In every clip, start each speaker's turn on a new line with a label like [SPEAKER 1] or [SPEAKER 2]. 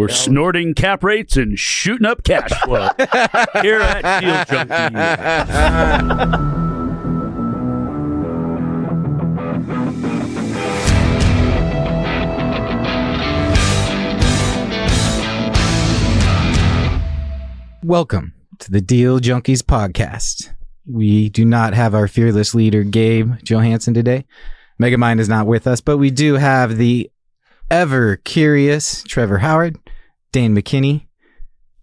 [SPEAKER 1] We're snorting cap rates and shooting up cash flow here at Deal Junkies.
[SPEAKER 2] Welcome to the Deal Junkies podcast. We do not have our fearless leader, Gabe Johansson, today. Megamind is not with us, but we do have the ever curious Trevor Howard, Dane McKinney,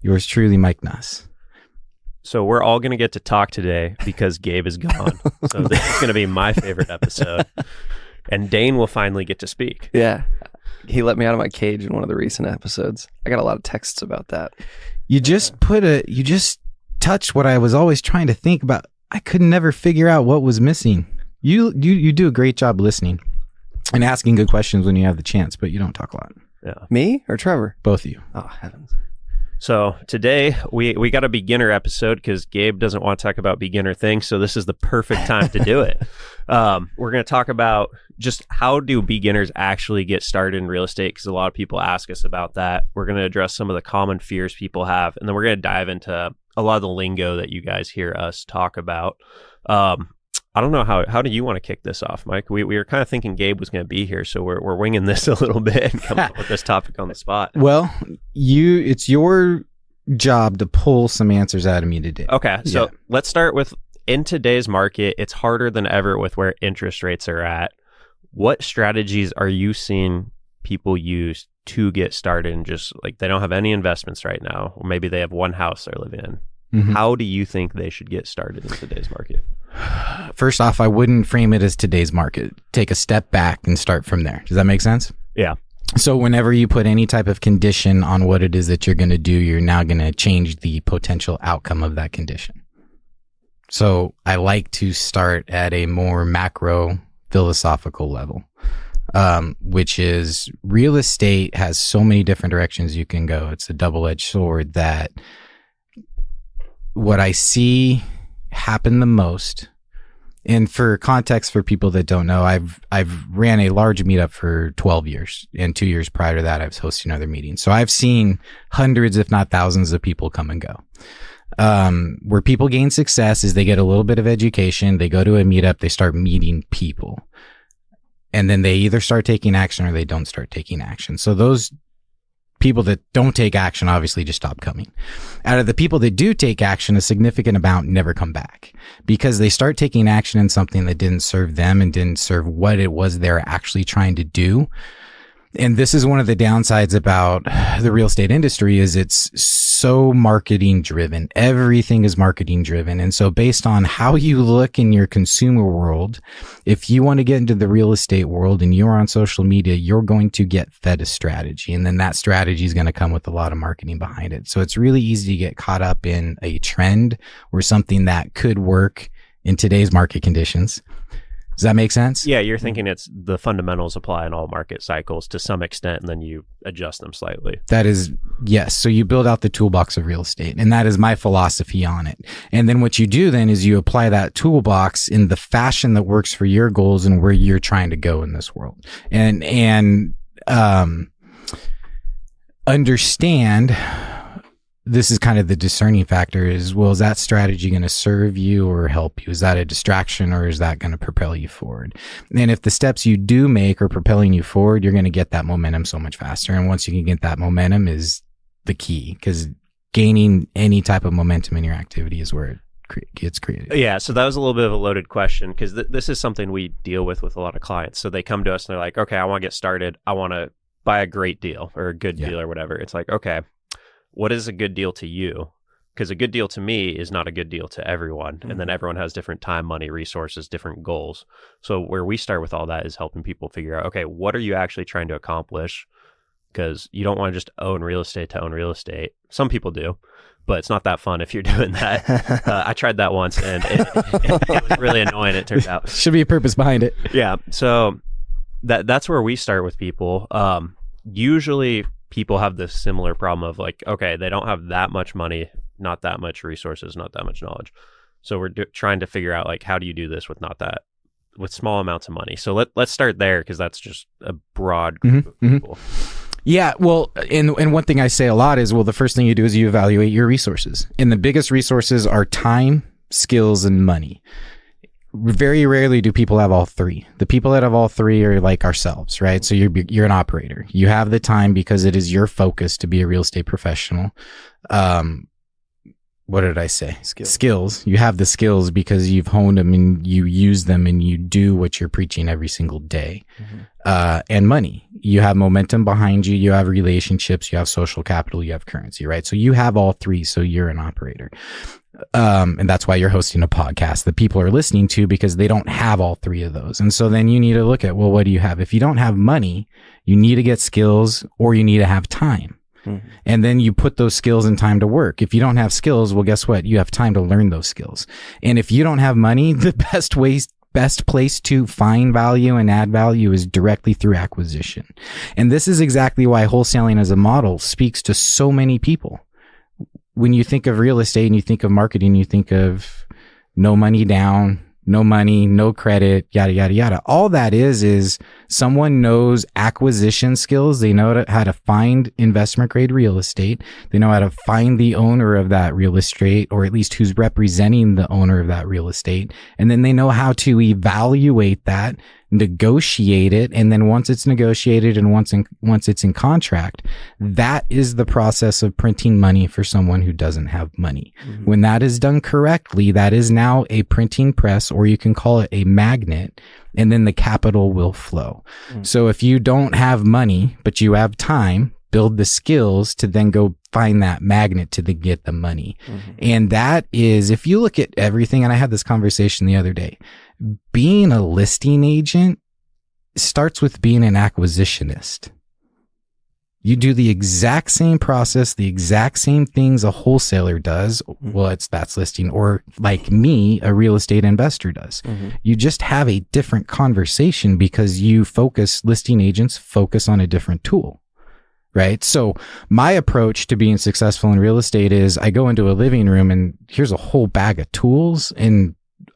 [SPEAKER 2] yours truly, Mike Nuss.
[SPEAKER 3] So we're all going to get to talk today because Gabe is gone. So this is going to be my favorite episode. And Dane will finally get to speak.
[SPEAKER 4] Yeah. He let me out of my cage in one of the recent episodes. I got a lot of texts about that.
[SPEAKER 2] You just touched what I was always trying to think about. I could never figure out what was missing. You do a great job listening and asking good questions when you have the chance, but you don't talk a lot.
[SPEAKER 4] Yeah. Me or Trevor?
[SPEAKER 2] Both of you.
[SPEAKER 4] Oh, heavens.
[SPEAKER 3] So today we got a beginner episode because Gabe doesn't want to talk about beginner things. So this is the perfect time to do it. We're going to talk about just how do beginners actually get started in real estate? Because a lot of people ask us about that. We're going to address some of the common fears people have. And then we're going to dive into a lot of the lingo that you guys hear us talk about. I don't know, how do you want to kick this off, Mike? We were kind of thinking Gabe was going to be here, so we're winging this a little bit and coming up with this topic on the spot.
[SPEAKER 2] Well, it's your job to pull some answers out of me today.
[SPEAKER 3] Okay, so Let's start with, in today's market, it's harder than ever with where interest rates are at. What strategies are you seeing people use to get started and just like they don't have any investments right now, or maybe they have one house they're living in? Mm-hmm. How do you think they should get started in today's market?
[SPEAKER 2] First off, I wouldn't frame it as today's market. Take a step back and start from there. Does that make sense?
[SPEAKER 3] Yeah.
[SPEAKER 2] So whenever you put any type of condition on what it is that you're going to do, you're now going to change the potential outcome of that condition. So I like to start at a more macro philosophical level, which is real estate has so many different directions you can go. It's a double-edged sword that what I see happen the most, and for context for people that don't know, I've ran a large meetup for 12 years, and 2 years prior to that I was hosting other meetings. So I've seen hundreds if not thousands of people come and go. Where people gain success is they get a little bit of education, they go to a meetup, they start meeting people, and then they either start taking action or they don't start taking action. So those people that don't take action obviously just stop coming. Out of the people that do take action, a significant amount never come back because they start taking action in something that didn't serve them and didn't serve what it was they're actually trying to do. And this is one of the downsides about the real estate industry is it's so marketing driven. Everything is marketing driven. And so based on how you look in your consumer world, if you want to get into the real estate world and you're on social media, you're going to get fed a strategy. And then that strategy is going to come with a lot of marketing behind it. So it's really easy to get caught up in a trend or something that could work in today's market conditions. Does that make sense?
[SPEAKER 3] Yeah, you're thinking it's the fundamentals apply in all market cycles to some extent, and then you adjust them slightly.
[SPEAKER 2] That is, yes. So you build out the toolbox of real estate, and that is my philosophy on it. And then what you do then is you apply that toolbox in the fashion that works for your goals and where you're trying to go in this world. And understand, this is kind of the discerning factor is, well, is that strategy going to serve you or help you? Is that a distraction or is that going to propel you forward? And if the steps you do make are propelling you forward, you're going to get that momentum so much faster. And once you can get that momentum is the key, because gaining any type of momentum in your activity is where it gets created.
[SPEAKER 3] Yeah. So that was a little bit of a loaded question because this is something we deal with a lot of clients. So they come to us and they're like, okay, I want to get started. I want to buy a great deal or a good deal or whatever. It's like, okay, what is a good deal to you? Because a good deal to me is not a good deal to everyone. Mm-hmm. And then everyone has different time, money, resources, different goals. So where we start with all that is helping people figure out, okay, what are you actually trying to accomplish? Because you don't want to just own real estate to own real estate. Some people do, but it's not that fun if you're doing that. I tried that once and it was really annoying, it turned out.
[SPEAKER 2] Should be a purpose behind it.
[SPEAKER 3] Yeah. So that's where we start with people. Usually people have this similar problem of like, okay, they don't have that much money, not that much resources, not that much knowledge. So we're trying to figure out like, how do you do this with small amounts of money? So let's start there because that's just a broad group of people.
[SPEAKER 2] Yeah, well, and one thing I say a lot is, well, the first thing you do is you evaluate your resources. And the biggest resources are time, skills, and money. Very rarely do people have all three. The people that have all three are like ourselves, right? So you're an operator. You have the time because it is your focus to be a real estate professional. What did I say? Skills. You have the skills because you've honed them and you use them and you do what you're preaching every single day. And money. You have momentum behind you. You have relationships. You have social capital. You have currency, right? So you have all three. So you're an operator. And that's why you're hosting a podcast that people are listening to, because they don't have all three of those. And so then you need to look at, well, what do you have? If you don't have money, you need to get skills or you need to have time. And then you put those skills and time to work. If you don't have skills, well, guess what? You have time to learn those skills. And if you don't have money, the best place to find value and add value is directly through acquisition. And this is exactly why wholesaling as a model speaks to so many people. When you think of real estate and you think of marketing, you think of no money down, no money, no credit, yada, yada, yada. All that is someone knows acquisition skills. They know how to find investment grade real estate. They know how to find the owner of that real estate, or at least who's representing the owner of that real estate. And then they know how to evaluate that, negotiate it. And then once it's negotiated and once it's in contract, that is the process of printing money for someone who doesn't have money. When that is done correctly, that is now a printing press, or you can call it a magnet, and then the capital will flow. So if you don't have money, but you have time, build the skills to then go find that magnet to then get the money. And that is, if you look at everything, and I had this conversation the other day, being a listing agent starts with being an acquisitionist. You do the exact same process, the exact same things a wholesaler does. Well, that's listing, or like me, a real estate investor does. You just have a different conversation because listing agents focus on a different tool. Right. So my approach to being successful in real estate is I go into a living room and here's a whole bag of tools and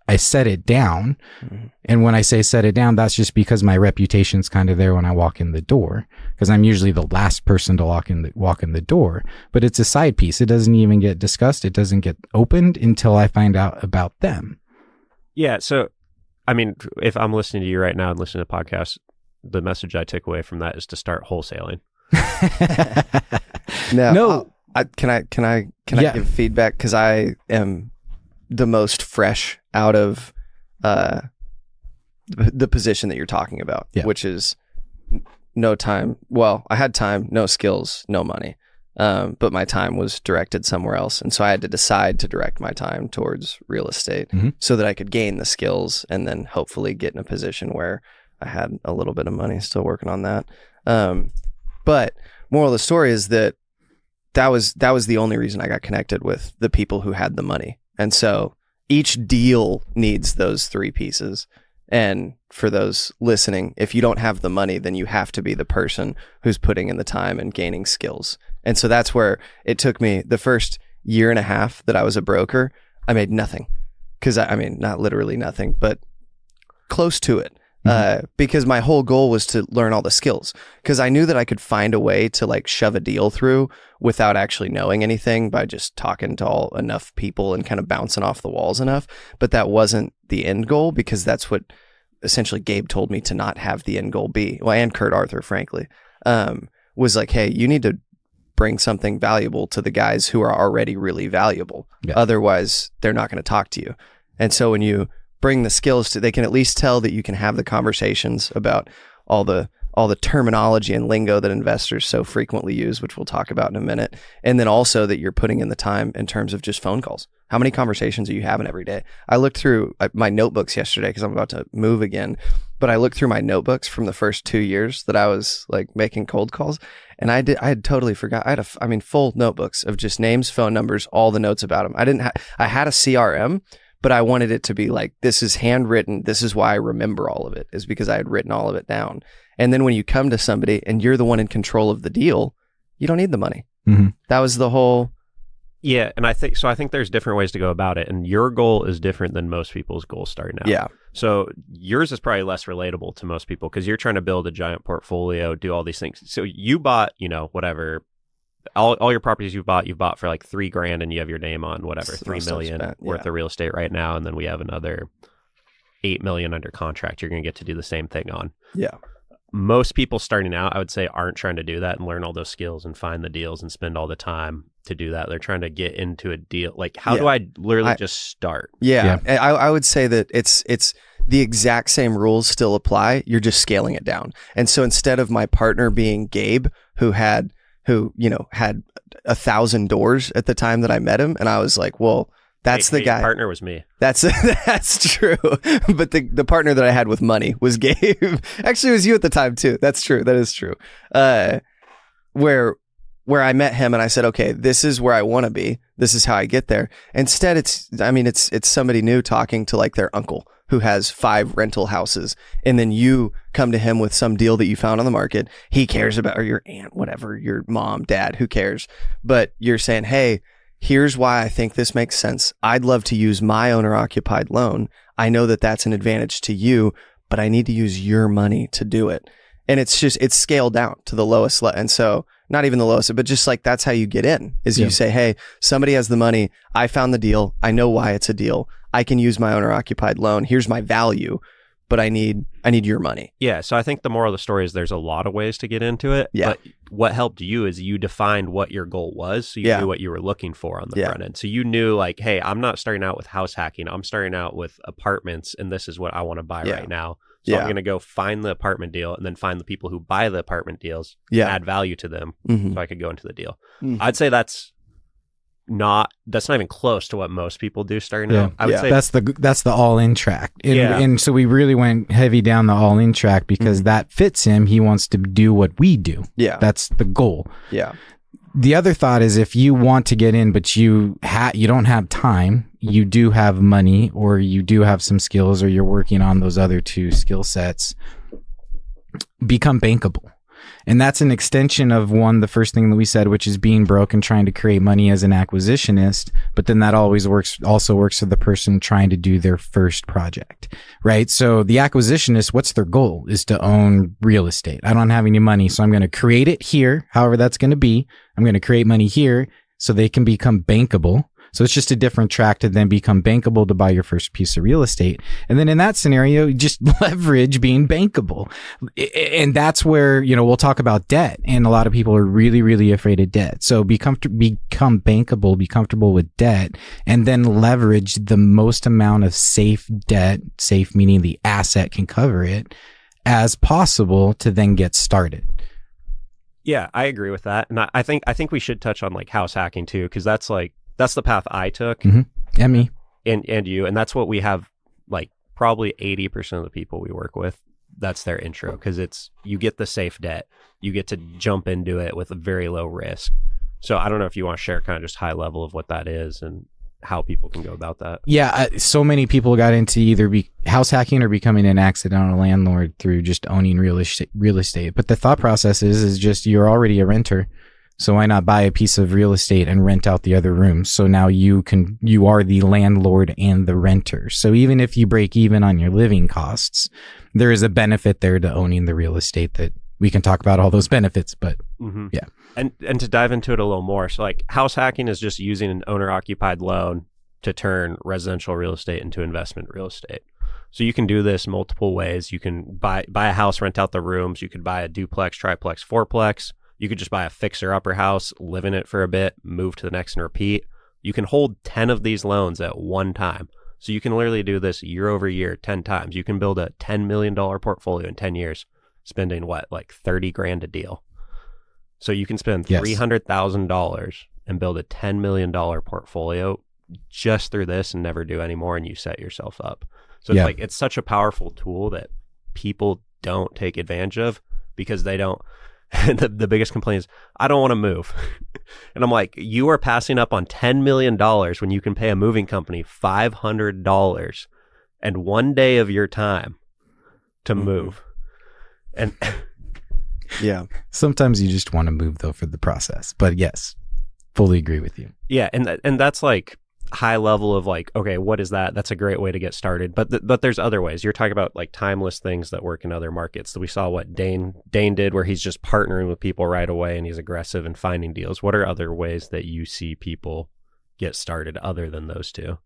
[SPEAKER 2] I set it down. And when I say set it down, that's just because my reputation's kind of there when I walk in the door, because I'm usually the last person to walk in the door, but it's a side piece. It doesn't even get discussed. It doesn't get opened until I find out about them.
[SPEAKER 3] Yeah. So, I mean, if I'm listening to you right now and listening to podcasts, the message I take away from that is to start wholesaling.
[SPEAKER 4] No. Can I give feedback? Because I am the most fresh out of the position that you're talking about, which is no time. Well, I had time, no skills, no money, but my time was directed somewhere else. And so I had to decide to direct my time towards real estate so that I could gain the skills and then hopefully get in a position where I had a little bit of money. Still working on that. But moral of the story is that was the only reason I got connected with the people who had the money. And so each deal needs those three pieces. And for those listening, if you don't have the money, then you have to be the person who's putting in the time and gaining skills. And so that's where it took me the first year and a half that I was a broker. I made nothing, because I mean, not literally nothing, but close to it. Because my whole goal was to learn all the skills, because I knew that I could find a way to like shove a deal through without actually knowing anything by just talking to enough people and kind of bouncing off the walls enough. But that wasn't the end goal, because that's what essentially Gabe told me to not have the end goal be. Well, and Kurt Arthur, frankly, was like, hey, you need to bring something valuable to the guys who are already really valuable. Otherwise, they're not going to talk to you. And so when you bring the skills they can at least tell that you can have the conversations about all the terminology and lingo that investors so frequently use, which we'll talk about in a minute. And then also that you're putting in the time in terms of just phone calls. How many conversations are you having every day? I looked through my notebooks yesterday because I'm about to move again, but I looked through my notebooks from the first 2 years that I was like making cold calls, and I had totally forgot. I had full notebooks of just names, phone numbers, all the notes about them. I had a CRM, but I wanted it to be like, this is handwritten. This is why I remember all of it, is because I had written all of it down. And then when you come to somebody and you're the one in control of the deal, you don't need the money. That was the whole
[SPEAKER 3] Yeah, and I think there's different ways to go about it, and your goal is different than most people's goals starting out.
[SPEAKER 4] Yeah.
[SPEAKER 3] So yours is probably less relatable to most people because you're trying to build a giant portfolio, do all these things. So you bought, whatever, all your properties you've bought for like $3,000, and you have your name on whatever, 3 million worth of real estate right now, and then we have another 8 million under contract. You're going to get to do the same thing on.
[SPEAKER 4] Yeah.
[SPEAKER 3] Most people starting out, I would say, aren't trying to do that and learn all those skills and find the deals and spend all the time to do that. They're trying to get into a deal. Like, how do I literally just start?
[SPEAKER 4] Yeah. I would say that it's the exact same rules still apply. You're just scaling it down. And so instead of my partner being Gabe, who had 1,000 doors at the time that I met him, and I was like, well, that's the guy.
[SPEAKER 3] Your partner was me.
[SPEAKER 4] That's true. But the partner that I had with money was Gabe. Actually, it was you at the time too. That's true. That is true. Where I met him and I said, okay, this is where I want to be. This is how I get there. Instead, it's somebody new talking to like their uncle who has 5 rental houses. And then you come to him with some deal that you found on the market. He cares about, or your aunt, whatever, your mom, dad, who cares? But you're saying, hey, here's why I think this makes sense. I'd love to use my owner-occupied loan. I know that that's an advantage to you, but I need to use your money to do it. And it's scaled down to the lowest. And so not even the lowest, but just like, that's how you get in is you say, hey, somebody has the money. I found the deal. I know why it's a deal. I can use my owner-occupied loan. Here's my value, but I need your money.
[SPEAKER 3] Yeah. So I think the moral of the story is there's a lot of ways to get into it.
[SPEAKER 4] Yeah.
[SPEAKER 3] But what helped you is you defined what your goal was. So you knew what you were looking for on the front end. So you knew like, hey, I'm not starting out with house hacking. I'm starting out with apartments, and this is what I want to buy right now. So I'm going to go find the apartment deal and then find the people who buy the apartment deals, add value to them so I could go into the deal. I'd say that's not even close to what most people do starting out. I would say
[SPEAKER 2] that's the all-in track. And so we really went heavy down the all-in track because that fits him. He wants to do what we do.
[SPEAKER 4] Yeah.
[SPEAKER 2] That's the goal.
[SPEAKER 4] Yeah.
[SPEAKER 2] The other thought is if you want to get in, but you don't have time, you do have money, or you do have some skills, or you're working on those other 2 skill sets, become bankable. And that's an extension of the first thing that we said, which is being broke and trying to create money as an acquisitionist. But then that also works for the person trying to do their first project, right? So the acquisitionist, what's their goal? Is to own real estate. I don't have any money, so I'm going to create it here. However that's going to be, I'm going to create money here so they can become bankable. So it's just a different track to then become bankable to buy your first piece of real estate. And then in that scenario, you just leverage being bankable. And that's where, we'll talk about debt. And a lot of people are really, really afraid of debt. So become bankable, be comfortable with debt, and then leverage the most amount of safe debt, safe meaning the asset can cover it, as possible to then get started.
[SPEAKER 3] Yeah, I agree with that. And I think we should touch on like house hacking too, because that's the path I took.
[SPEAKER 2] And me.
[SPEAKER 3] And you. And that's what we have, like probably 80% of the people we work with, that's their intro, because you get the safe debt. You get to jump into it with a very low risk. So I don't know if you want to share kind of just high level of what that is and how people can go about that.
[SPEAKER 2] Yeah, so many people got into either house hacking or becoming an accidental landlord through just owning real estate. But the thought process is just you're already a renter. So why not buy a piece of real estate and rent out the other rooms? So now you are the landlord and the renter. So even if you break even on your living costs, there is a benefit there to owning the real estate that we can talk about all those benefits, but yeah.
[SPEAKER 3] And to dive into it a little more. So like house hacking is just using an owner occupied loan to turn residential real estate into investment real estate. So you can do this multiple ways. You can buy a house, rent out the rooms. You could buy a duplex, triplex, fourplex. You could just buy a fixer-upper house, live in it for a bit, move to the next and repeat. You can hold 10 of these loans at one time. So you can literally do this year over year, 10 times. You can build a $10 million portfolio in 10 years, spending like $30,000 a deal. So you can spend $300,000 and build a $10 million portfolio just through this and never do any more, and you set yourself up. So it's like, it's such a powerful tool that people don't take advantage of because they don't. The biggest complaint is, I don't want to move. And I'm like, you are passing up on $10 million when you can pay a moving company $500 and 1 day of your time to move. And
[SPEAKER 4] yeah,
[SPEAKER 2] sometimes you just want to move though for the process, but yes. fully agree with you.
[SPEAKER 3] Yeah, and that's like high level of like, okay, what is that? That's a great way to get started. But there's other ways. You're talking about like timeless things that work in other markets. So we saw what Dane did, where he's just partnering with people right away and he's aggressive and finding deals. What are other ways that you see people get started other than those two?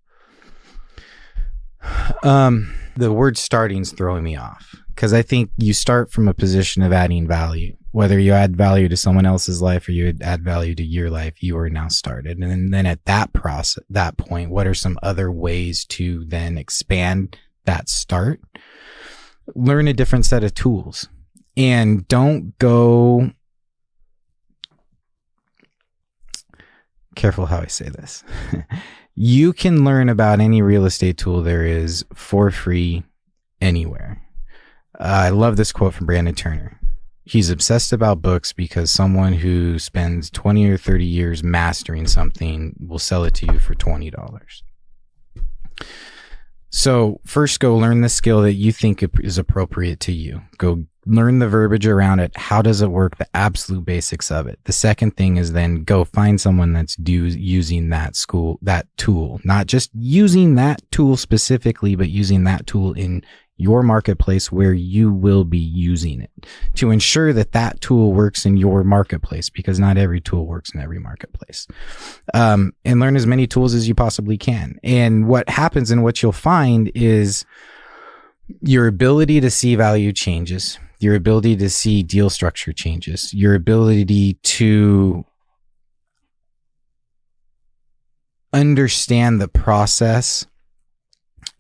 [SPEAKER 2] The word starting's throwing me off, because I think you start from a position of adding value. Whether you add value to someone else's life or you add value to your life, you are now started. And then at that point, what are some other ways to then expand that start? Learn a different set of tools, and don't go, careful how I say this. You can learn about any real estate tool there is for free anywhere. I love this quote from Brandon Turner. He's obsessed about books because someone who spends 20 or 30 years mastering something will sell it to you for $20. So first, go learn the skill that you think is appropriate to you. Go learn the verbiage around it. How does it work? The absolute basics of it. The second thing is then go find someone that's using that tool, not just using that tool specifically, but using that tool in your marketplace where you will be using it, to ensure that that tool works in your marketplace, because not every tool works in every marketplace. And learn as many tools as you possibly can. And what happens and what you'll find is your ability to see value changes, your ability to see deal structure changes, your ability to understand the process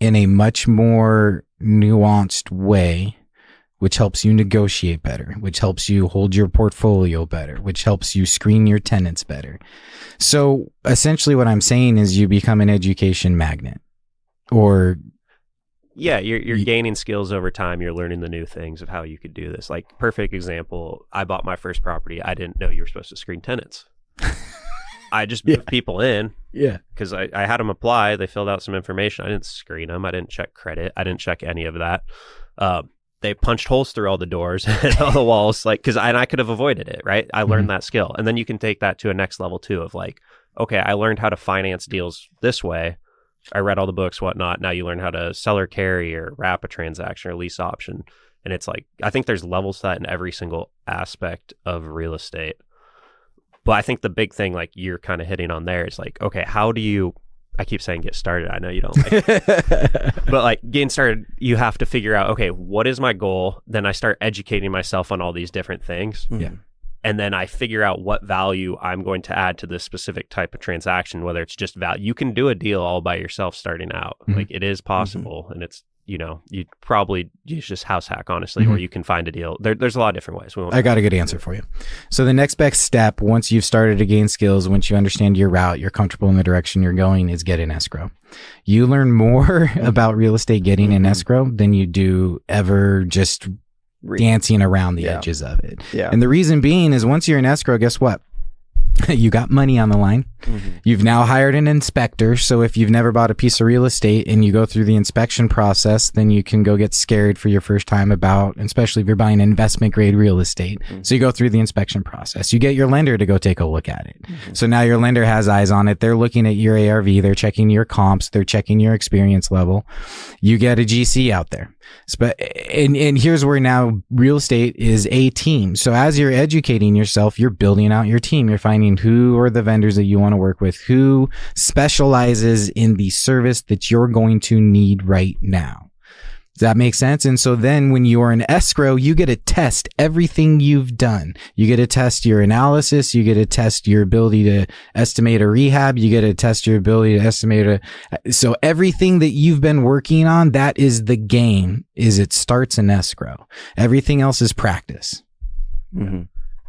[SPEAKER 2] in a much more nuanced way, which helps you negotiate better, which helps you hold your portfolio better, which helps you screen your tenants better. So essentially what I'm saying is you become an education magnet, or
[SPEAKER 3] yeah, you're gaining skills over time. You're learning the new things of how you could do this. Like, perfect example, I bought my first property. I didn't know you were supposed to screen tenants. I just moved people in.
[SPEAKER 2] Yeah.
[SPEAKER 3] Because I had them apply. They filled out some information. I didn't screen them. I didn't check credit. I didn't check any of that. They punched holes through all the doors and all the walls. Like, and I could have avoided it, right? I learned that skill. And then you can take that to a next level too, of like, okay, I learned how to finance deals this way. I read all the books, whatnot. Now you learn how to sell or carry or wrap a transaction or lease option. And it's like, I think there's levels to that in every single aspect of real estate. But I think the big thing, like you're kind of hitting on there, is like, okay, how do you, I keep saying get started. I know you don't like it. But like getting started, you have to figure out, okay, what is my goal? Then I start educating myself on all these different things.
[SPEAKER 2] Yeah.
[SPEAKER 3] And then I figure out what value I'm going to add to this specific type of transaction, whether it's just value. You can do a deal all by yourself starting out. Like it is possible. And it's, you know, you probably use just house hack, honestly, or you can find a deal. There's a lot of different ways.
[SPEAKER 2] I got a good answer for you. So the next best step, once you've started to gain skills, once you understand your route, you're comfortable in the direction you're going, is get an escrow. You learn more about real estate getting an escrow than you do ever just dancing around the edges of it.
[SPEAKER 4] Yeah.
[SPEAKER 2] And the reason being is once you're in escrow, guess what? You got money on the line. You've now hired an inspector. So if you've never bought a piece of real estate and you go through the inspection process, then you can go get scared for your first time about, especially if you're buying investment grade real estate. So you go through the inspection process. You get your lender to go take a look at it. So now your lender has eyes on it. They're looking at your ARV. They're checking your comps. They're checking your experience level. You get a GC out there. And here's where now real estate is a team. So as you're educating yourself, you're building out your team. You're finding who are the vendors that you want to work with, who specializes in the service that you're going to need right now. Does that make sense? And so then when you are in escrow, you get to test everything you've done. You get to test your analysis. You get to test your ability to estimate a rehab. You get to test your ability to estimate so everything that you've been working on, that is the game, is it starts in escrow. Everything else is practice.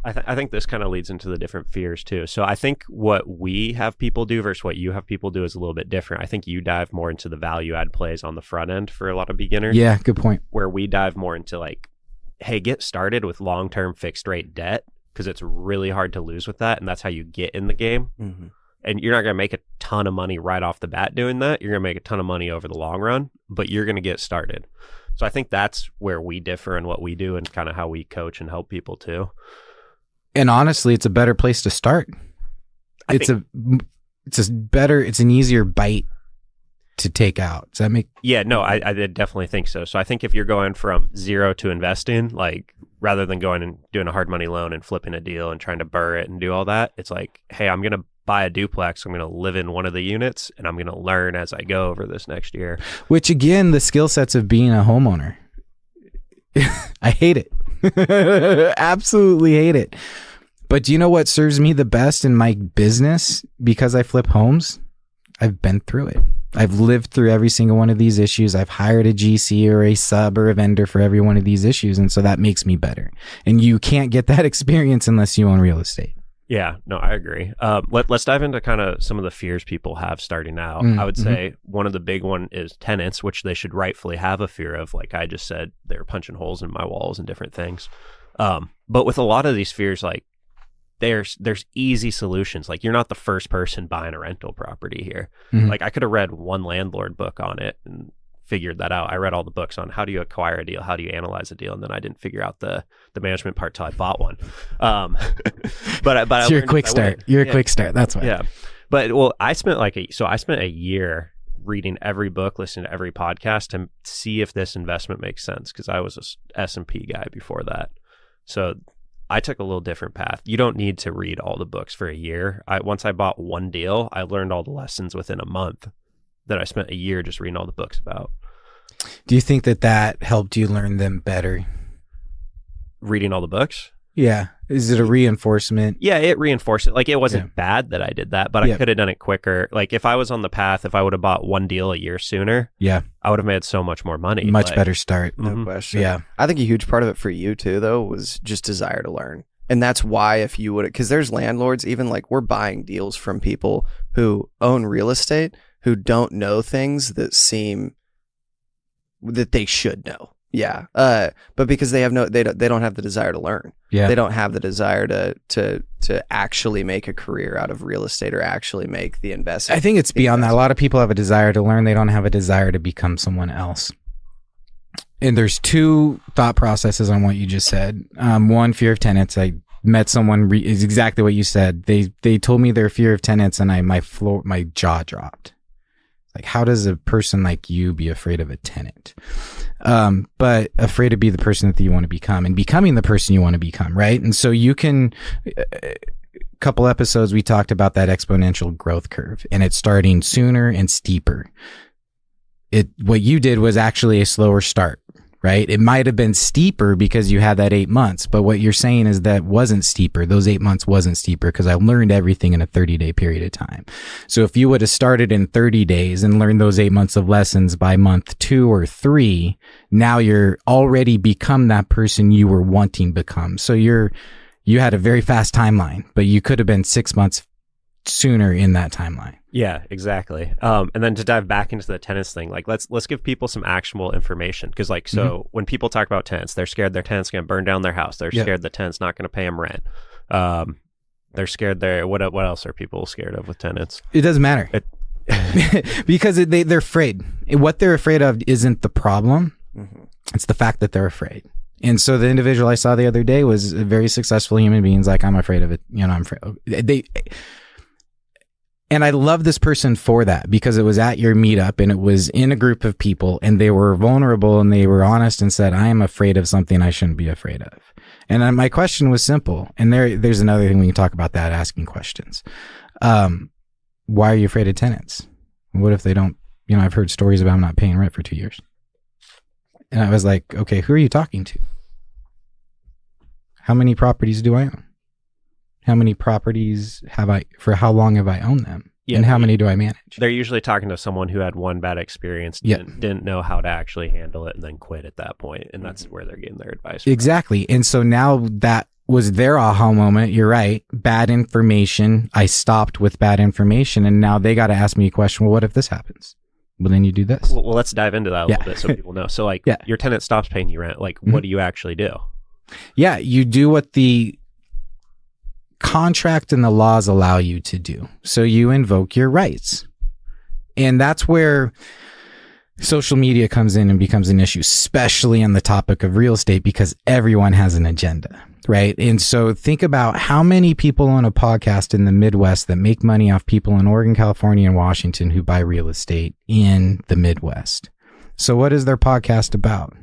[SPEAKER 3] I think this kind of leads into the different fears too. So I think what we have people do versus what you have people do is a little bit different. I think you dive more into the value add plays on the front end for a lot of beginners.
[SPEAKER 2] Yeah, good point.
[SPEAKER 3] Where we dive more into like, hey, get started with long-term fixed rate debt, because it's really hard to lose with that. And that's how you get in the game. And you're not going to make a ton of money right off the bat doing that. You're going to make a ton of money over the long run, but you're going to get started. So I think that's where we differ in what we do and kind of how we coach and help people too.
[SPEAKER 2] And honestly, it's a better place to start. it's an easier bite to take out. Does that make?
[SPEAKER 3] Yeah, no, I definitely think so. So I think if you're going from zero to investing, like rather than going and doing a hard money loan and flipping a deal and trying to burr it and do all that, it's like, hey, I'm going to buy a duplex. I'm going to live in one of the units and I'm going to learn as I go over this next year.
[SPEAKER 2] Which again, the skill sets of being a homeowner. I hate it. Absolutely hate it. But do you know what serves me the best in my business? Because I flip homes, I've been through it. I've lived through every single one of these issues. I've hired a GC or a sub or a vendor for every one of these issues. And so that makes me better. And you can't get that experience unless you own real estate.
[SPEAKER 3] Yeah, no, I agree. Let's dive into kind of some of the fears people have starting out. I would say one of the big one is tenants, which they should rightfully have a fear of. Like I just said, they're punching holes in my walls and different things. But with a lot of these fears, like there's easy solutions. Like you're not the first person buying a rental property here. Like I could have read one landlord book on it and figured that out. I read all the books on how do you acquire a deal, how do you analyze a deal, and then I didn't figure out the management part till I bought one. But
[SPEAKER 2] you're a quick start. You're a quick start. That's why.
[SPEAKER 3] Yeah. But well, I spent a year reading every book, listening to every podcast to see if this investment makes sense, because I was a S&P guy before that. So I took a little different path. You don't need to read all the books for a year. Once I bought one deal, I learned all the lessons within a month that I spent a year just reading all the books about.
[SPEAKER 2] Do you think that helped you learn them better?
[SPEAKER 3] Reading all the books?
[SPEAKER 2] Yeah. Is it a reinforcement?
[SPEAKER 3] Yeah, it reinforced it. Like it wasn't bad that I did that, but I could have done it quicker. Like if I was on the path, if I would have bought one deal a year sooner, I would have made so much more money.
[SPEAKER 2] Much better start.
[SPEAKER 4] No question.
[SPEAKER 2] Yeah.
[SPEAKER 4] I think a huge part of it for you too, though, was just desire to learn. And that's why if you would, because there's landlords, even like we're buying deals from people who own real estate who don't know things that seem that they should know. Yeah. But because they don't have the desire to learn. Yeah. They don't have the desire to actually make a career out of real estate or actually make the investment.
[SPEAKER 2] I think it's beyond that. A lot of people have a desire to learn. They don't have a desire to become someone else. And there's two thought processes on what you just said. One, fear of tenants. I met someone is exactly what you said. They told me their fear of tenants, and my jaw dropped. Like, how does a person like you be afraid of a tenant? But afraid to be the person that you want to become and becoming the person you want to become, right? And so you can, a couple episodes, we talked about that exponential growth curve, and it's starting sooner and steeper. What you did was actually a slower start, right? It might have been steeper because you had that 8 months, but what you're saying is that wasn't steeper. Those 8 months wasn't steeper because I learned everything in a 30-day period of time. So if you would have started in 30 days and learned those 8 months of lessons by month 2 or 3, now you're already become that person you were wanting to become. So you had a very fast timeline, but you could have been 6 months sooner in that timeline.
[SPEAKER 3] Yeah, exactly. And then to dive back into the tenants thing, like let's give people some actionable information, because when people talk about tenants, they're scared their tenant's going to burn down their house. They're scared the tenant's not going to pay them rent. They're scared. What else are people scared of with tenants?
[SPEAKER 2] It doesn't matter because they're afraid. What they're afraid of isn't the problem. It's the fact that they're afraid. And so the individual I saw the other day was a very successful human being. Like, I'm afraid of it. I'm afraid. And I love this person for that, because it was at your meetup and it was in a group of people, and they were vulnerable and they were honest and said, I am afraid of something I shouldn't be afraid of. And my question was simple. And there's another thing we can talk about, that asking questions. Why are you afraid of tenants? What if they don't, I've heard stories about them not paying rent for 2 years. And I was like, okay, who are you talking to? How many properties do I own? How many properties for how long have I owned them? And how many do I manage?
[SPEAKER 3] They're usually talking to someone who had one bad experience, didn't know how to actually handle it, and then quit at that point. And that's where they're getting their advice from.
[SPEAKER 2] Exactly. And so now that was their aha moment. You're right. Bad information. I stopped with bad information. And now they got to ask me a question. Well, what if this happens? Well, then you do this.
[SPEAKER 3] Well, let's dive into that a little bit so people know. So your tenant stops paying you rent. Like, what do you actually do?
[SPEAKER 2] Yeah. You do what the contract and the laws allow you to do. So you invoke your rights. And that's where social media comes in and becomes an issue, especially on the topic of real estate, because everyone has an agenda, right? And so think about how many people on a podcast in the Midwest that make money off people in Oregon, California, and Washington who buy real estate in the Midwest. So what is their podcast about?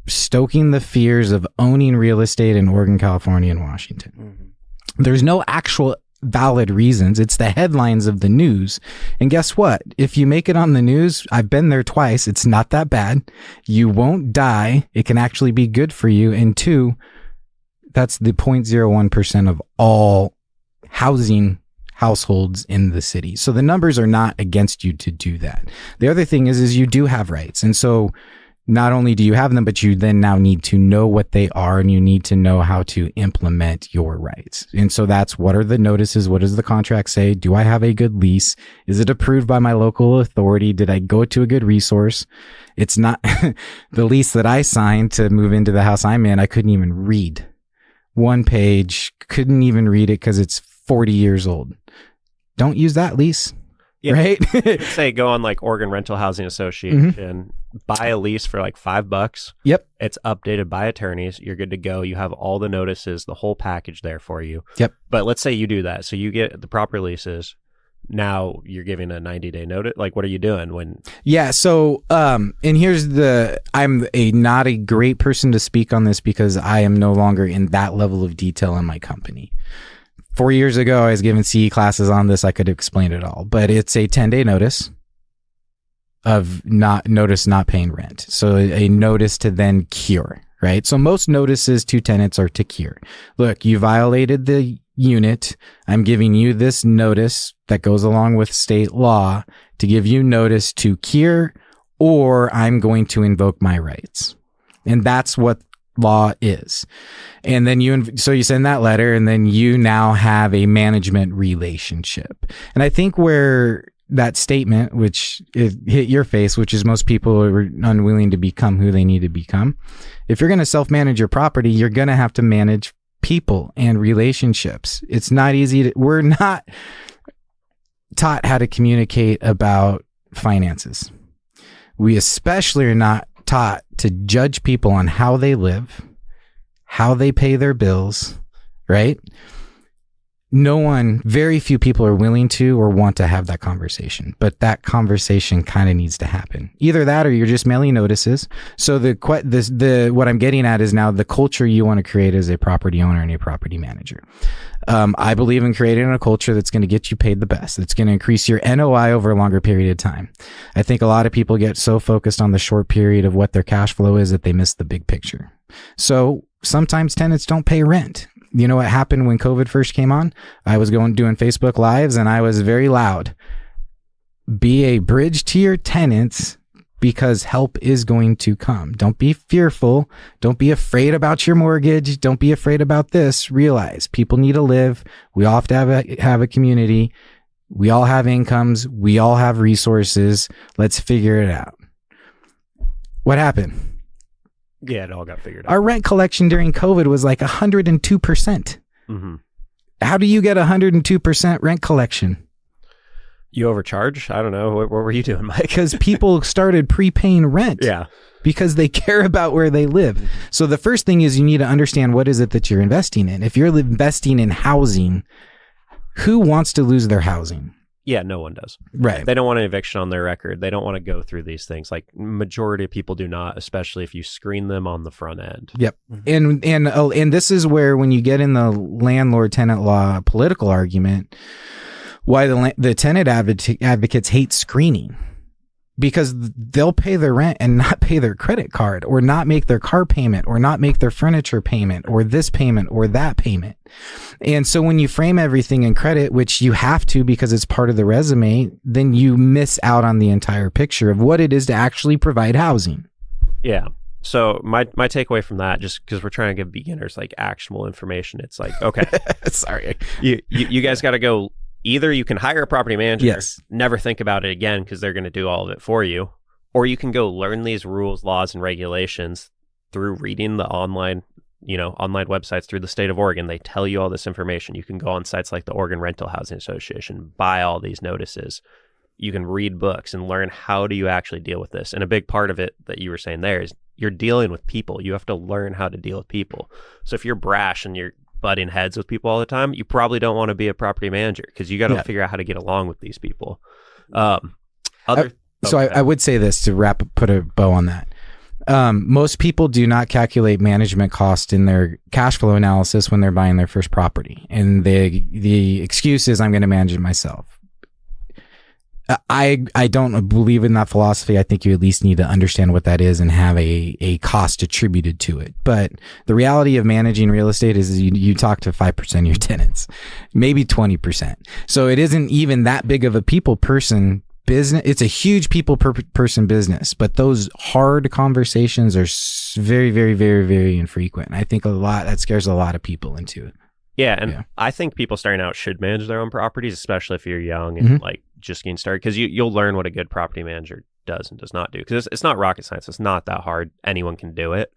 [SPEAKER 2] Stoking the fears of owning real estate in Oregon, California, and Washington. Mm-hmm. There's no actual valid reasons. It's the headlines of the news. And guess what? If you make it on the news, I've been there twice. It's not that bad. You won't die. It can actually be good for you. And two, that's the 0.01% of all housing households in the city. So the numbers are not against you to do that. The other thing is you do have rights. And so not only do you have them, but you then now need to know what they are, and you need to know how to implement your rights. And so that's, what are the notices? What does the contract say? Do I have a good lease? Is it approved by my local authority? Did I go to a good resource? It's not the lease that I signed to move into the house I'm in. I couldn't even read one page, couldn't even read it because it's 40 years old. Don't use that lease. Yeah. Right?
[SPEAKER 3] Say go on like Oregon Rental Housing Association, buy a lease for like $5.
[SPEAKER 2] Yep.
[SPEAKER 3] It's updated by attorneys. You're good to go. You have all the notices, the whole package there for you.
[SPEAKER 2] Yep.
[SPEAKER 3] But let's say you do that. So you get the proper leases. Now you're giving a 90-day notice. Like, what are you doing when?
[SPEAKER 2] Yeah. So, and here's I'm not a great person to speak on this because I am no longer in that level of detail in my company. 4 years ago, I was given CE classes on this. I could explain it all, but it's a 10-day notice of not paying rent. So a notice to then cure, right? So most notices to tenants are to cure. Look, you violated the unit. I'm giving you this notice that goes along with state law to give you notice to cure, or I'm going to invoke my rights. And that's what law is. And then you send that letter, and then you now have a management relationship. And I think where that statement, which it hit your face, which is most people are unwilling to become who they need to become. If you're going to self-manage your property, you're going to have to manage people and relationships. It's not easy we're not taught how to communicate about finances. We especially are not taught to judge people on how they live, how they pay their bills, right? Very few people are willing to or want to have that conversation, but that conversation kind of needs to happen. Either that or you're just mailing notices. So what I'm getting at is now the culture you want to create as a property owner and a property manager. I believe in creating a culture that's going to get you paid the best. That's going to increase your NOI over a longer period of time. I think a lot of people get so focused on the short period of what their cash flow is that they miss the big picture. So sometimes tenants don't pay rent. You know what happened when COVID first came on? I was doing Facebook Lives, and I was very loud. Be a bridge to your tenants, because help is going to come. Don't be fearful. Don't be afraid about your mortgage. Don't be afraid about this. Realize people need to live. We all have to have a community. We all have incomes. We all have resources. Let's figure it out. What happened?
[SPEAKER 3] Yeah, it all got figured out.
[SPEAKER 2] Our rent collection during COVID was like 102%.
[SPEAKER 3] Mm-hmm.
[SPEAKER 2] How do you get 102% rent collection?
[SPEAKER 3] You overcharge? I don't know. What were you doing, Mike?
[SPEAKER 2] Because people started prepaying rent.
[SPEAKER 3] Yeah.
[SPEAKER 2] Because they care about where they live. So the first thing is you need to understand what is it that you're investing in. If you're investing in housing, who wants to lose their housing?
[SPEAKER 3] Yeah, no one does.
[SPEAKER 2] Right.
[SPEAKER 3] They don't want an eviction on their record. They don't want to go through these things. Like majority of people do not, especially if you screen them on the front end.
[SPEAKER 2] Yep. And this is where when you get in the landlord-tenant law political argument, why the tenant advocates hate screening, because they'll pay their rent and not pay their credit card, or not make their car payment, or not make their furniture payment, or this payment or that payment. And so when you frame everything in credit, which you have to because it's part of the resume, then you miss out on the entire picture of what it is to actually provide housing.
[SPEAKER 3] Yeah. So my takeaway from that, just because we're trying to give beginners like actionable information, it's like, okay,
[SPEAKER 2] sorry,
[SPEAKER 3] you guys got to go. Either you can hire a property manager,
[SPEAKER 2] yes,
[SPEAKER 3] never think about it again because they're going to do all of it for you, or you can go learn these rules, laws, and regulations through reading the online websites through the state of Oregon. They tell you all this information. You can go on sites like the Oregon Rental Housing Association, buy all these notices. you can read books and learn how do you actually deal with this. And a big part of it that you were saying there is you're dealing with people. You have to learn how to deal with people. So if you're brash and you're butting heads with people all the time, you probably don't want to be a property manager because you got to figure out how to get along with these people.
[SPEAKER 2] I would say this to put a bow on that. Most people do not calculate management cost in their cash flow analysis when they're buying their first property. And the excuse is, I'm going to manage it myself. I don't believe in that philosophy. I think you at least need to understand what that is and have a cost attributed to it. But the reality of managing real estate is you talk to 5% of your tenants, maybe 20%. So it isn't even that big of a people person business. It's a huge people person business, but those hard conversations are very, very, very, very infrequent. And I think that scares a lot of people into it.
[SPEAKER 3] Yeah, and I think people starting out should manage their own properties, especially if you're young and like just getting started, because you'll learn what a good property manager does and does not do. Because it's not rocket science. It's not that hard. Anyone can do it,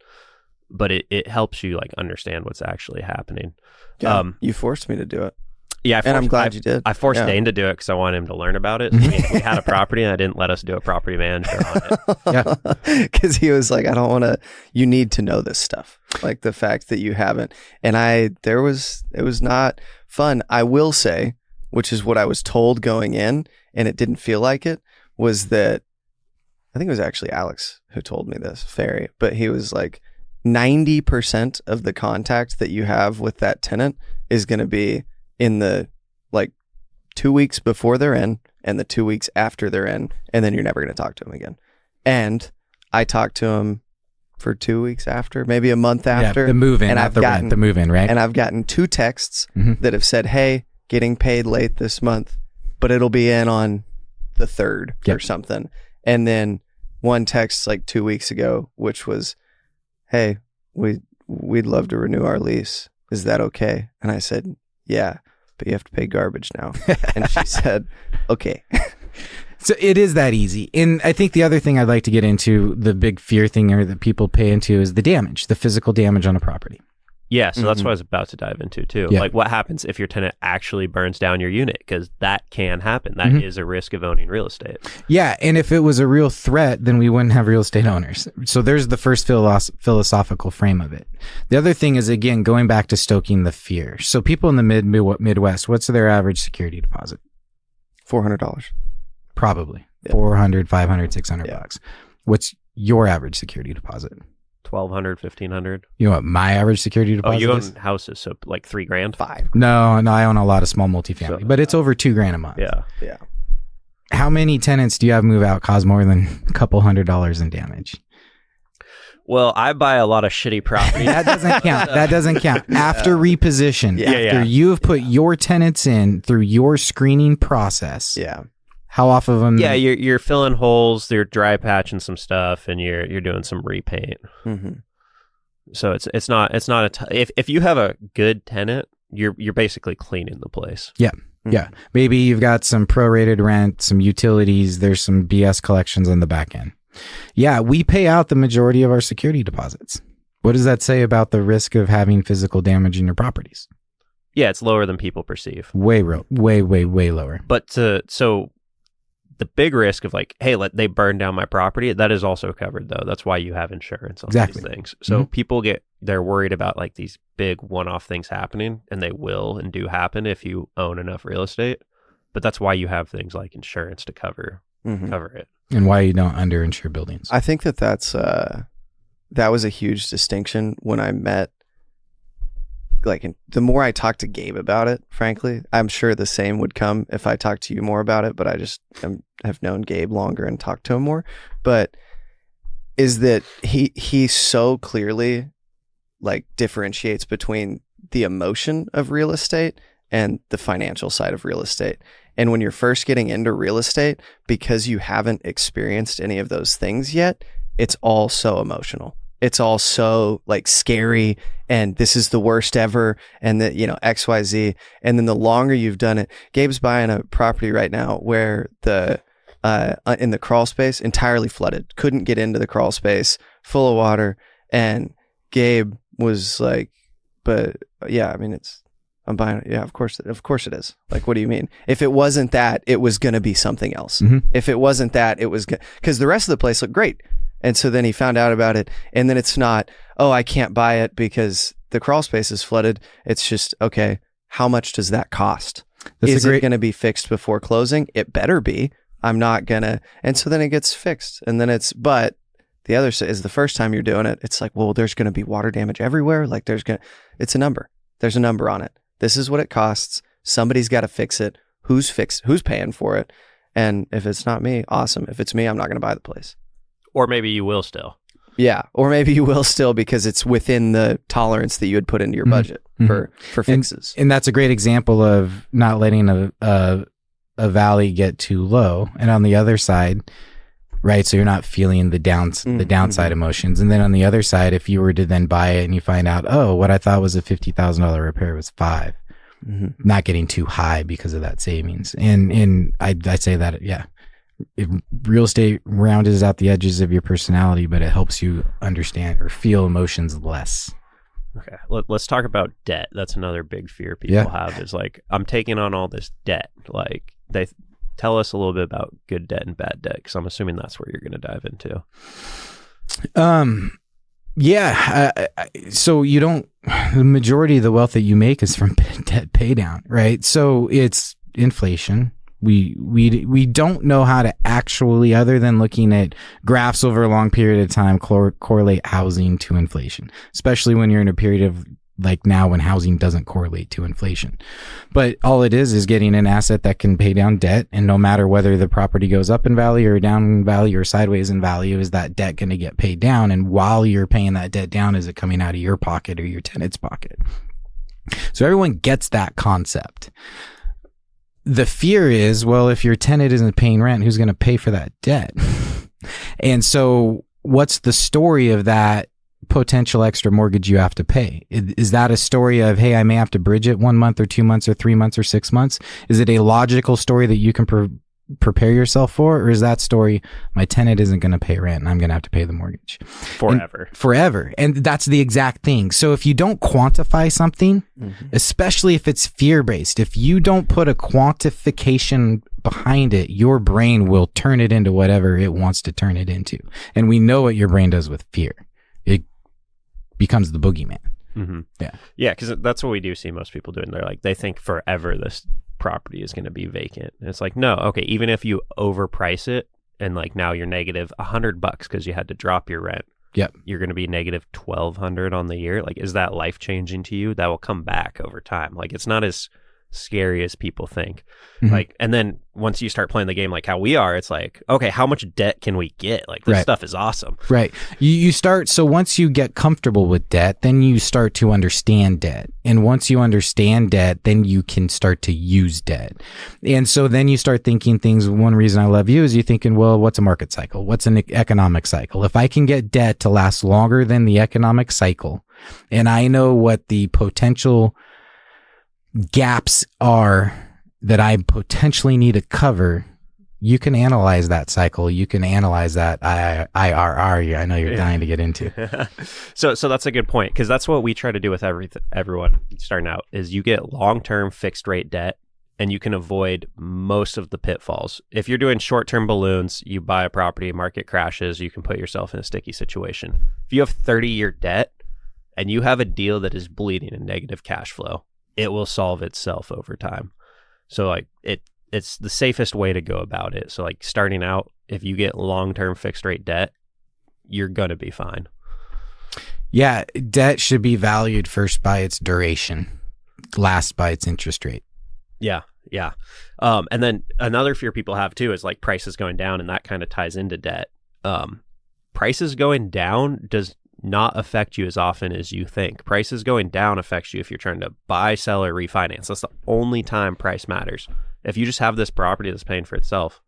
[SPEAKER 3] but it helps you like understand what's actually happening.
[SPEAKER 4] Yeah, you forced me to do it.
[SPEAKER 3] Yeah,
[SPEAKER 4] and I'm glad you did.
[SPEAKER 3] I forced Dane to do it because I wanted him to learn about it. So we had a property, and I didn't let us do a property manager on it.
[SPEAKER 4] Yeah, because he was like, "I don't want to. You need to know this stuff, like the fact that you haven't." And it was not fun. I will say, which is what I was told going in, and it didn't feel like it. Was that I think it was actually Alex who told me this, Ferry, but he was like, 90% of the contact that you have with that tenant is going to be in the like 2 weeks before they're in and the 2 weeks after they're in, and then you're never going to talk to them again. And I talked to him for 2 weeks after, maybe a month after.
[SPEAKER 2] The move in, and the move in, right?
[SPEAKER 4] And I've gotten 2 texts that have said, "Hey, getting paid late this month, but it'll be in on the 3rd or something." And then one text like 2 weeks ago, which was, "Hey, we'd love to renew our lease. Is that okay?" And I said, "Yeah, but you have to pay garbage now." And she said, "Okay."
[SPEAKER 2] So it is that easy. And I think the other thing I'd like to get into, the big fear thing or that people pay into, is the damage, the physical damage on a property.
[SPEAKER 3] Yeah, so that's what I was about to dive into too.
[SPEAKER 2] Yeah.
[SPEAKER 3] Like what happens if your tenant actually burns down your unit? Because that can happen. That is a risk of owning real estate.
[SPEAKER 2] Yeah, and if it was a real threat, then we wouldn't have real estate owners. So there's the first philosophical frame of it. The other thing is, again, going back to stoking the fear. So people in the Midwest, what's their average security deposit?
[SPEAKER 4] $400.
[SPEAKER 2] Probably. Yeah. $400, $500, $600. What's your average security deposit?
[SPEAKER 3] $1,200, $1,500.
[SPEAKER 2] You know what my average security deposit is?
[SPEAKER 3] Oh, you own houses, so like $3,000?
[SPEAKER 4] $5,000.
[SPEAKER 2] No, I own a lot of small multifamily, but it's over $2,000 a month.
[SPEAKER 3] Yeah.
[SPEAKER 2] How many tenants do you have move out cause more than a couple $100 in damage?
[SPEAKER 3] Well, I buy a lot of shitty property.
[SPEAKER 2] That doesn't count. After reposition, after you have put your tenants in through your screening process.
[SPEAKER 4] Yeah.
[SPEAKER 2] How off of them?
[SPEAKER 3] Yeah, you're filling holes, you're dry patching some stuff, and you're doing some repaint. So it's not if you have a good tenant, you're basically cleaning the place.
[SPEAKER 2] Yeah. Yeah. Maybe you've got some prorated rent, some utilities, there's some BS collections on the back end. Yeah, we pay out the majority of our security deposits. What does that say about the risk of having physical damage in your properties?
[SPEAKER 3] Yeah, it's lower than people perceive.
[SPEAKER 2] Way lower.
[SPEAKER 3] But so the big risk of like, hey, they burn down my property, that is also covered though. That's why you have insurance on these things. So people they're worried about like these big one-off things happening, and they will and do happen if you own enough real estate. But that's why you have things like insurance to cover it.
[SPEAKER 2] And why you don't underinsure buildings.
[SPEAKER 4] I think that was a huge distinction when I met. Like, the more I talked to Gabe about it, frankly, I'm sure the same would come if I talked to you more about it, but I just have known Gabe longer and talked to him more. But is that he so clearly like differentiates between the emotion of real estate and the financial side of real estate. And when you're first getting into real estate, because you haven't experienced any of those things yet, it's all so emotional. It's all so like scary, and this is the worst ever, and that, XYZ. And then the longer you've done it, Gabe's buying a property right now where in the crawl space, entirely flooded, couldn't get into the crawl space, full of water. And Gabe was like, but yeah, I mean, I'm buying it. Yeah, of course it is. Like, what do you mean? If it wasn't that, it was going to be something else. If it wasn't that, it was because the rest of the place looked great. And so then he found out about it, and then it's not, oh, I can't buy it because the crawl space is flooded. It's just, okay, how much does that cost? Is it going to be fixed before closing? It better be. I'm not going to. And so then it gets fixed. And then but the other is the first time you're doing it, it's like, well, there's going to be water damage everywhere. Like it's a number. There's a number on it. This is what it costs. Somebody's got to fix it. Who's paying for it? And if it's not me, awesome. If it's me, I'm not going to buy the place.
[SPEAKER 3] Or maybe you will still.
[SPEAKER 4] Yeah. Or maybe you will still because it's within the tolerance that you had put into your budget for fixes.
[SPEAKER 2] And that's a great example of not letting a valley get too low. And on the other side, right, so you're not feeling the downside emotions. And then on the other side, if you were to then buy it and you find out, oh, what I thought was a $50,000 repair was $5,000. Not getting too high because of that savings. And I'd say that, yeah. Real estate rounds out the edges of your personality, but it helps you understand or feel emotions less.
[SPEAKER 3] Okay, let's talk about debt. That's another big fear people have is like, I'm taking on all this debt. Like, they tell us a little bit about good debt and bad debt, because I'm assuming that's where you're going to dive into.
[SPEAKER 2] So the majority of the wealth that you make is from debt pay down, right? So it's inflation. We don't know how to actually, other than looking at graphs over a long period of time, correlate housing to inflation, especially when you're in a period of like now when housing doesn't correlate to inflation. But all it is getting an asset that can pay down debt. And no matter whether the property goes up in value or down in value or sideways in value, is that debt going to get paid down? And while you're paying that debt down, is it coming out of your pocket or your tenant's pocket? So everyone gets that concept. The fear is, well, if your tenant isn't paying rent, who's going to pay for that debt? And so what's the story of that potential extra mortgage you have to pay? Is that a story of, hey, I may have to bridge it 1 month or 2 months or 3 months or 6 months? Is it a logical story that you can prepare yourself for? Or is that story, my tenant isn't going to pay rent and I'm going to have to pay the mortgage forever? And that's the exact thing. So if you don't quantify something, especially if it's fear-based, if you don't put a quantification behind it, your brain will turn it into whatever it wants to turn it into. And we know what your brain does with fear. It becomes the boogeyman.
[SPEAKER 3] Yeah, because that's what we do see most people doing. They're like, they think forever this property is going to be vacant. And it's like, no, okay, even if you overprice it and like now you're negative $100 because you had to drop your rent, you're going to be negative $1,200 on the year. Like, is that life changing to you? That will come back over time. Like, it's not as scary as people think. Like, and then once you start playing the game like how we are, it's like, okay, how much debt can we get? Like, this stuff is awesome.
[SPEAKER 2] Right. You start, so once you get comfortable with debt, then you start to understand debt. And once you understand debt, then you can start to use debt. And so then you start thinking things. One reason I love you is you're thinking, well, what's a market cycle? What's an economic cycle? If I can get debt to last longer than the economic cycle, and I know what the potential gaps are that I potentially need to cover, you can analyze that cycle. You can analyze that IRR. I know you're dying to get into.
[SPEAKER 3] So that's a good point, because that's what we try to do with everyone starting out is you get long-term fixed rate debt and you can avoid most of the pitfalls. If you're doing short-term balloons, you buy a property, market crashes, you can put yourself in a sticky situation. If you have 30-year debt and you have a deal that is bleeding in negative cash flow, it will solve itself over time. So like it's the safest way to go about it. So like starting out, if you get long-term fixed rate debt, you're going to be fine.
[SPEAKER 2] Yeah. Debt should be valued first by its duration, last by its interest rate.
[SPEAKER 3] Yeah. And then another fear people have too is like prices going down, and that kind of ties into debt. Prices going down does not affect you as often as you think. Prices going down affects you if you're trying to buy, sell, or refinance. That's the only time price matters. If you just have this property that's paying for itself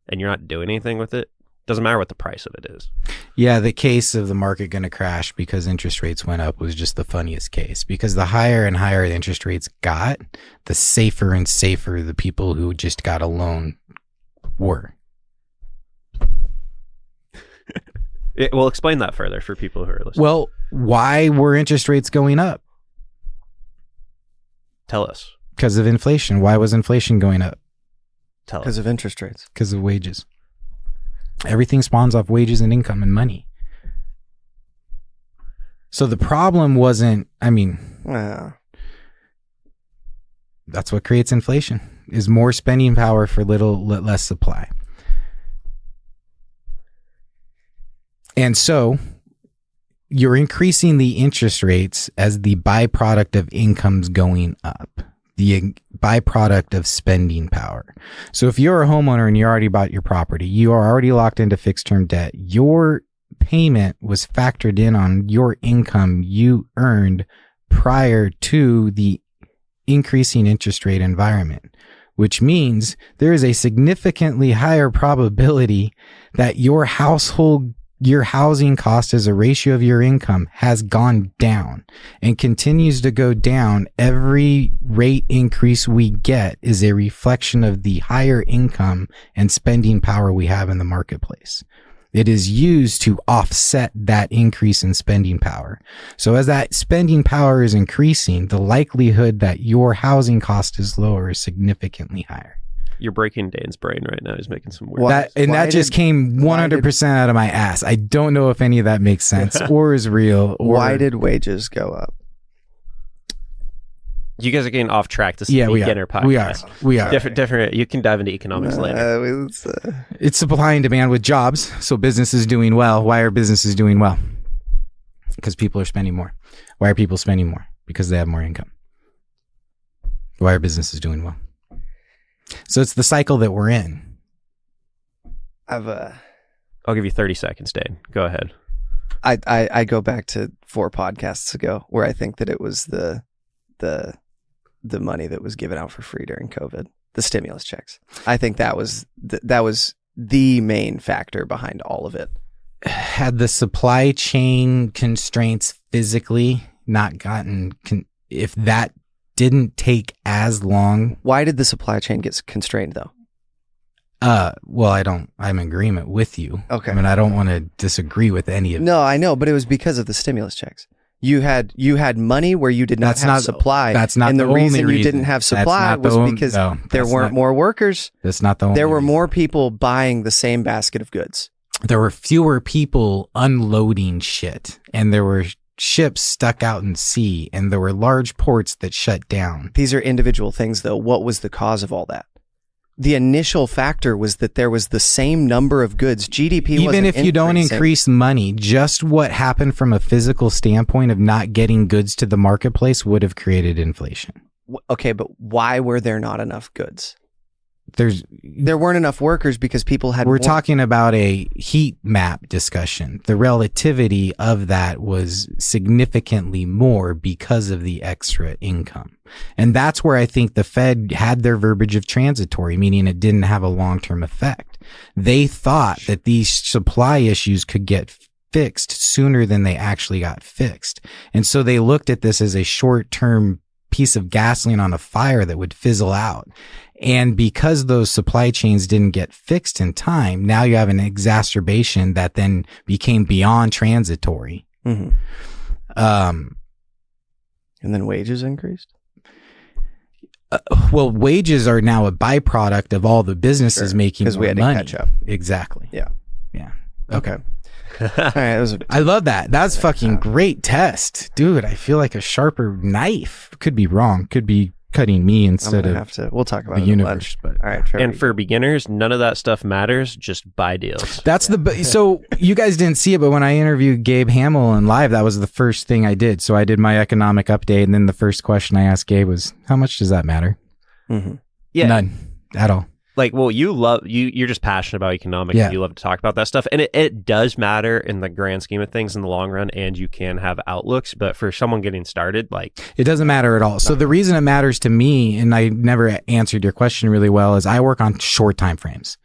[SPEAKER 3] and you're not doing anything with it, doesn't matter what the price of it is.
[SPEAKER 2] Yeah, the case of the market going to crash because interest rates went up was just the funniest case, because the higher and higher the interest rates got, the safer and safer the people who just got a loan were.
[SPEAKER 3] We'll explain that further for people who are listening.
[SPEAKER 2] Well, why were interest rates going up?
[SPEAKER 3] Tell us.
[SPEAKER 2] Because of inflation. Why was inflation going up?
[SPEAKER 3] Tell us.
[SPEAKER 4] Because of interest rates.
[SPEAKER 2] Because of wages. Everything spawns off wages and income and money. So the problem wasn't, that's what creates inflation, is more spending power for less supply. And so you're increasing the interest rates as the byproduct of incomes going up, the byproduct of spending power. So if you're a homeowner and you already bought your property, you are already locked into fixed term debt, your payment was factored in on your income you earned prior to the increasing interest rate environment, which means there is a significantly higher probability that your housing cost as a ratio of your income has gone down and continues to go down. Every rate increase we get is a reflection of the higher income and spending power we have in the marketplace. It is used to offset that increase in spending power. So as that spending power is increasing, the likelihood that your housing cost is lower is significantly higher.
[SPEAKER 3] You're breaking Dane's brain right now. He's making some weird.
[SPEAKER 2] That just came 100% out of my ass. I don't know if any of that makes sense or is real.
[SPEAKER 4] Why did wages go up?
[SPEAKER 3] You guys are getting off track. This is a beginner podcast.
[SPEAKER 2] We are.
[SPEAKER 3] Different. You can dive into economics later.
[SPEAKER 2] It's supply and demand with jobs. So business is doing well. Why are businesses doing well? Because people are spending more. Why are people spending more? Because they have more income. Why are businesses doing well? So it's the cycle that we're in.
[SPEAKER 4] I'll
[SPEAKER 3] give you 30 seconds, Dane. Go ahead.
[SPEAKER 4] I go back to 4 podcasts ago where I think that it was the money that was given out for free during COVID, the stimulus checks. I think that was the main factor behind all of it.
[SPEAKER 2] Had the supply chain constraints physically not gotten, if that didn't take as long.
[SPEAKER 4] Why did the supply chain get constrained though?
[SPEAKER 2] Well, I'm in agreement with you.
[SPEAKER 4] Okay.
[SPEAKER 2] I mean, I don't want to disagree with any of it.
[SPEAKER 4] No, I know, but it was because of the stimulus checks. You had money where you did not have supply.
[SPEAKER 2] That's not
[SPEAKER 4] and
[SPEAKER 2] the only
[SPEAKER 4] reason you
[SPEAKER 2] reason.
[SPEAKER 4] didn't have supply was because there weren't more workers.
[SPEAKER 2] That's not the only
[SPEAKER 4] There were
[SPEAKER 2] reason.
[SPEAKER 4] more people buying the same basket of goods.
[SPEAKER 2] There were fewer people unloading shit, and there were ships stuck out in sea, and there were large ports that shut down.
[SPEAKER 4] These are individual things, though. What was the cause of all that? The initial factor was that there was the same number of goods. GDP
[SPEAKER 2] even if you don't increase money, just what happened from a physical standpoint of not getting goods to the marketplace would have created inflation.
[SPEAKER 4] Okay, but why were there not enough goods?
[SPEAKER 2] There
[SPEAKER 4] weren't enough workers because people had.
[SPEAKER 2] We're talking about a heat map discussion. The relativity of that was significantly more because of the extra income. And that's where I think the Fed had their verbiage of transitory, meaning it didn't have a long-term effect. They thought that these supply issues could get fixed sooner than they actually got fixed. And so they looked at this as a short-term piece of gasoline on a fire that would fizzle out. And because those supply chains didn't get fixed in time, now you have an exacerbation that then became beyond transitory.
[SPEAKER 4] Mm-hmm. And then wages increased?
[SPEAKER 2] Well, wages are now a byproduct of all the businesses making more money.
[SPEAKER 4] Because we had to catch up.
[SPEAKER 2] Exactly.
[SPEAKER 4] Yeah.
[SPEAKER 2] Okay.
[SPEAKER 4] All right,
[SPEAKER 2] I love that. That's fucking great test. Dude, I feel like a sharper knife. Could be wrong. Could be cutting me instead of
[SPEAKER 4] we'll talk about
[SPEAKER 2] the
[SPEAKER 4] it
[SPEAKER 2] universe. But
[SPEAKER 4] all right, Trevor.
[SPEAKER 3] And for beginners, none of that stuff matters. Just buy deals.
[SPEAKER 2] That's so you guys didn't see it, but when I interviewed Gabe Hamill in live, that was the first thing I did. So I did my economic update, and then the first question I asked Gabe was, "How much does that matter?"
[SPEAKER 4] Mm-hmm.
[SPEAKER 3] Yeah,
[SPEAKER 2] none at all.
[SPEAKER 3] Like, well, you're just passionate about economics.
[SPEAKER 2] Yeah.
[SPEAKER 3] And you love to talk about that stuff. And it does matter in the grand scheme of things in the long run, and you can have outlooks. But for someone getting started,
[SPEAKER 2] it doesn't matter at all. So the reason it matters to me, and I never answered your question really well, is I work on short time frames.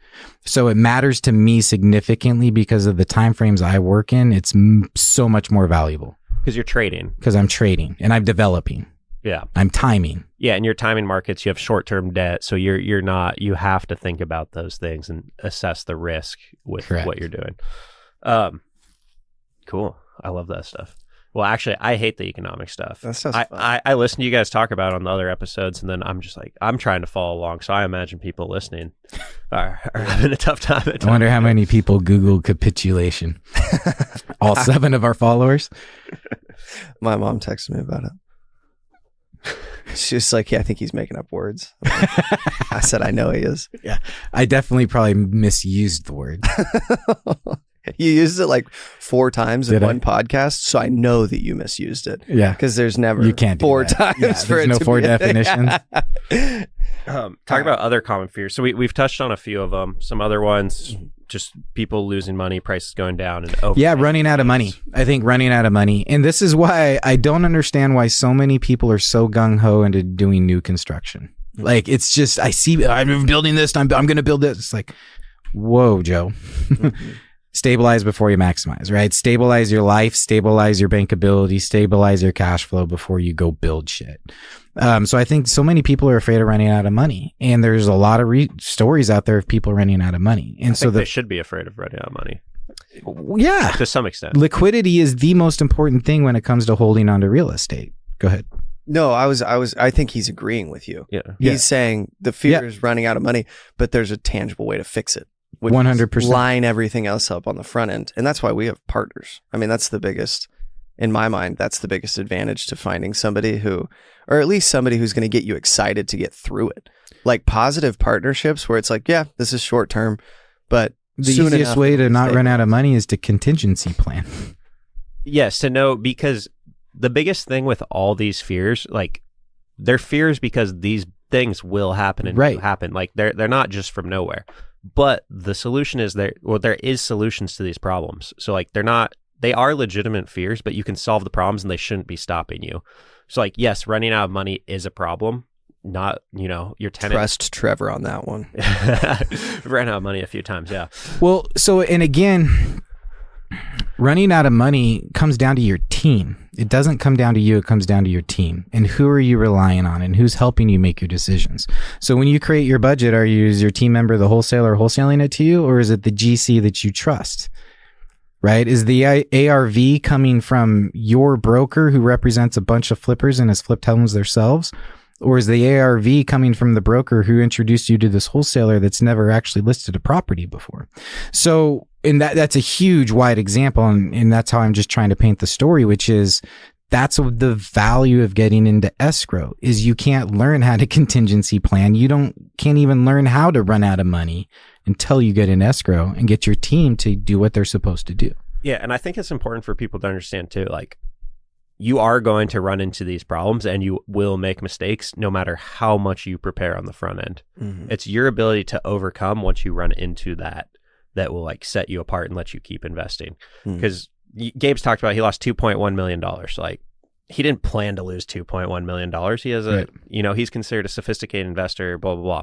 [SPEAKER 2] So it matters to me significantly because of the time frames I work in. It's so much more valuable.
[SPEAKER 3] Because you're trading.
[SPEAKER 2] Because I'm trading and I'm developing.
[SPEAKER 3] Yeah.
[SPEAKER 2] I'm timing.
[SPEAKER 3] Yeah, and your timing markets, you have short-term debt, so you're not, you have to think about those things and assess the risk with
[SPEAKER 2] Correct.
[SPEAKER 3] what you're doing. Cool. I love that stuff. Well, actually, I hate the economic stuff.
[SPEAKER 4] That stuff's fun.
[SPEAKER 3] I listen to you guys talk about it on the other episodes, and then I'm just like, I'm trying to follow along. So I imagine people listening are having a tough time.
[SPEAKER 2] I wonder how many people Google capitulation. All 7 of our followers.
[SPEAKER 4] My mom texted me about it. She's like, yeah, I think he's making up words. I said, I know he is.
[SPEAKER 2] Yeah. I definitely probably misused the word.
[SPEAKER 4] You used it like 4 times in one podcast, so I know that you misused it.
[SPEAKER 2] Yeah.
[SPEAKER 4] Because there's never
[SPEAKER 2] you can't
[SPEAKER 4] 4 times
[SPEAKER 2] yeah,
[SPEAKER 4] for
[SPEAKER 2] there's
[SPEAKER 4] it
[SPEAKER 2] no
[SPEAKER 4] to
[SPEAKER 2] 4
[SPEAKER 4] be
[SPEAKER 2] definitions.
[SPEAKER 3] Talk about other common fears. So we've touched on a few of them. Some other ones, just people losing money, prices going down, and
[SPEAKER 2] running out of money. I think running out of money. And this is why I don't understand why so many people are so gung-ho into doing new construction. Like, it's just, I see, I'm building this, I'm going to build this. It's like, whoa, Joe. Stabilize before you maximize, right? Stabilize your life, stabilize your bankability, stabilize your cash flow before you go build shit. So I think so many people are afraid of running out of money, and there's a lot of stories out there of people running out of money. And so
[SPEAKER 3] they should be afraid of running out of money.
[SPEAKER 2] Yeah,
[SPEAKER 3] to some extent.
[SPEAKER 2] Liquidity is the most important thing when it comes to holding onto real estate. Go ahead.
[SPEAKER 4] No, I think he's agreeing with you.
[SPEAKER 3] Yeah.
[SPEAKER 4] He's saying the fear is running out of money, but there's a tangible way to fix it.
[SPEAKER 2] 100%.
[SPEAKER 4] Line everything else up on the front end. And that's why we have partners. I mean, that's the biggest, in my mind, that's the biggest advantage to finding somebody who, or at least somebody who's going to get you excited to get through it. Like positive partnerships where it's like, yeah, this is short term, but
[SPEAKER 2] the easiest way to not run out of money is to contingency plan.
[SPEAKER 3] Yes, to know, because the biggest thing with all these fears, like, they're fears because these things will happen and do happen. Like, they're not just from nowhere. But the solution is there is solutions to these problems. So like they are legitimate fears, but you can solve the problems and they shouldn't be stopping you. So like, yes, running out of money is a problem. Not, your tenant.
[SPEAKER 4] Trust Trevor on that one.
[SPEAKER 3] Ran out of money a few times. Yeah.
[SPEAKER 2] Well, so, and again, running out of money comes down to your team. It doesn't come down to you. It comes down to your team. And who are you relying on and who's helping you make your decisions? So when you create your budget, is your team member the wholesaler wholesaling it to you, or is it the GC that you trust? Right? Is the ARV coming from your broker who represents a bunch of flippers and has flipped homes themselves? Or is the ARV coming from the broker who introduced you to this wholesaler that's never actually listed a property before? So, and that's a huge wide example. And that's how I'm just trying to paint the story, which is that's the value of getting into escrow is you can't learn how to contingency plan. You can't even learn how to run out of money until you get in escrow and get your team to do what they're supposed to do.
[SPEAKER 3] Yeah. And I think it's important for people to understand too, like, you are going to run into these problems and you will make mistakes no matter how much you prepare on the front end. Mm-hmm. It's your ability to overcome once you run into that will like set you apart and let you keep investing. Because Gabe's talked about he lost $2.1 million. Like, he didn't plan to lose $2.1 million. He has he's considered a sophisticated investor, blah, blah, blah.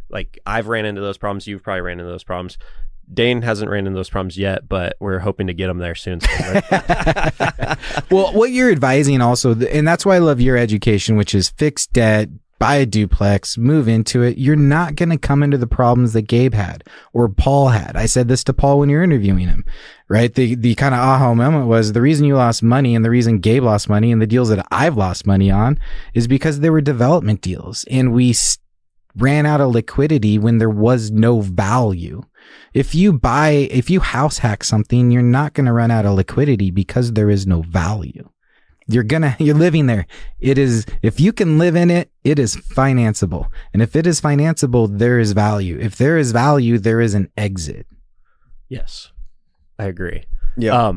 [SPEAKER 3] Like, I've ran into those problems. You've probably ran into those problems. Dane hasn't ran into those problems yet, but we're hoping to get him there soon.
[SPEAKER 2] Well, what you're advising also, and that's why I love your education, which is fix debt, buy a duplex, move into it. You're not going to come into the problems that Gabe had or Paul had. I said this to Paul when you're interviewing him, right? The kind of aha moment was the reason you lost money and the reason Gabe lost money and the deals that I've lost money on is because they were development deals and we ran out of liquidity when there was no value. If you house hack something, you're not going to run out of liquidity because there is no value. You're living there. It is, if you can live in it, it is financeable. And if it is financeable, there is value. If there is value, there is an exit.
[SPEAKER 3] Yes, I agree.
[SPEAKER 4] Yeah.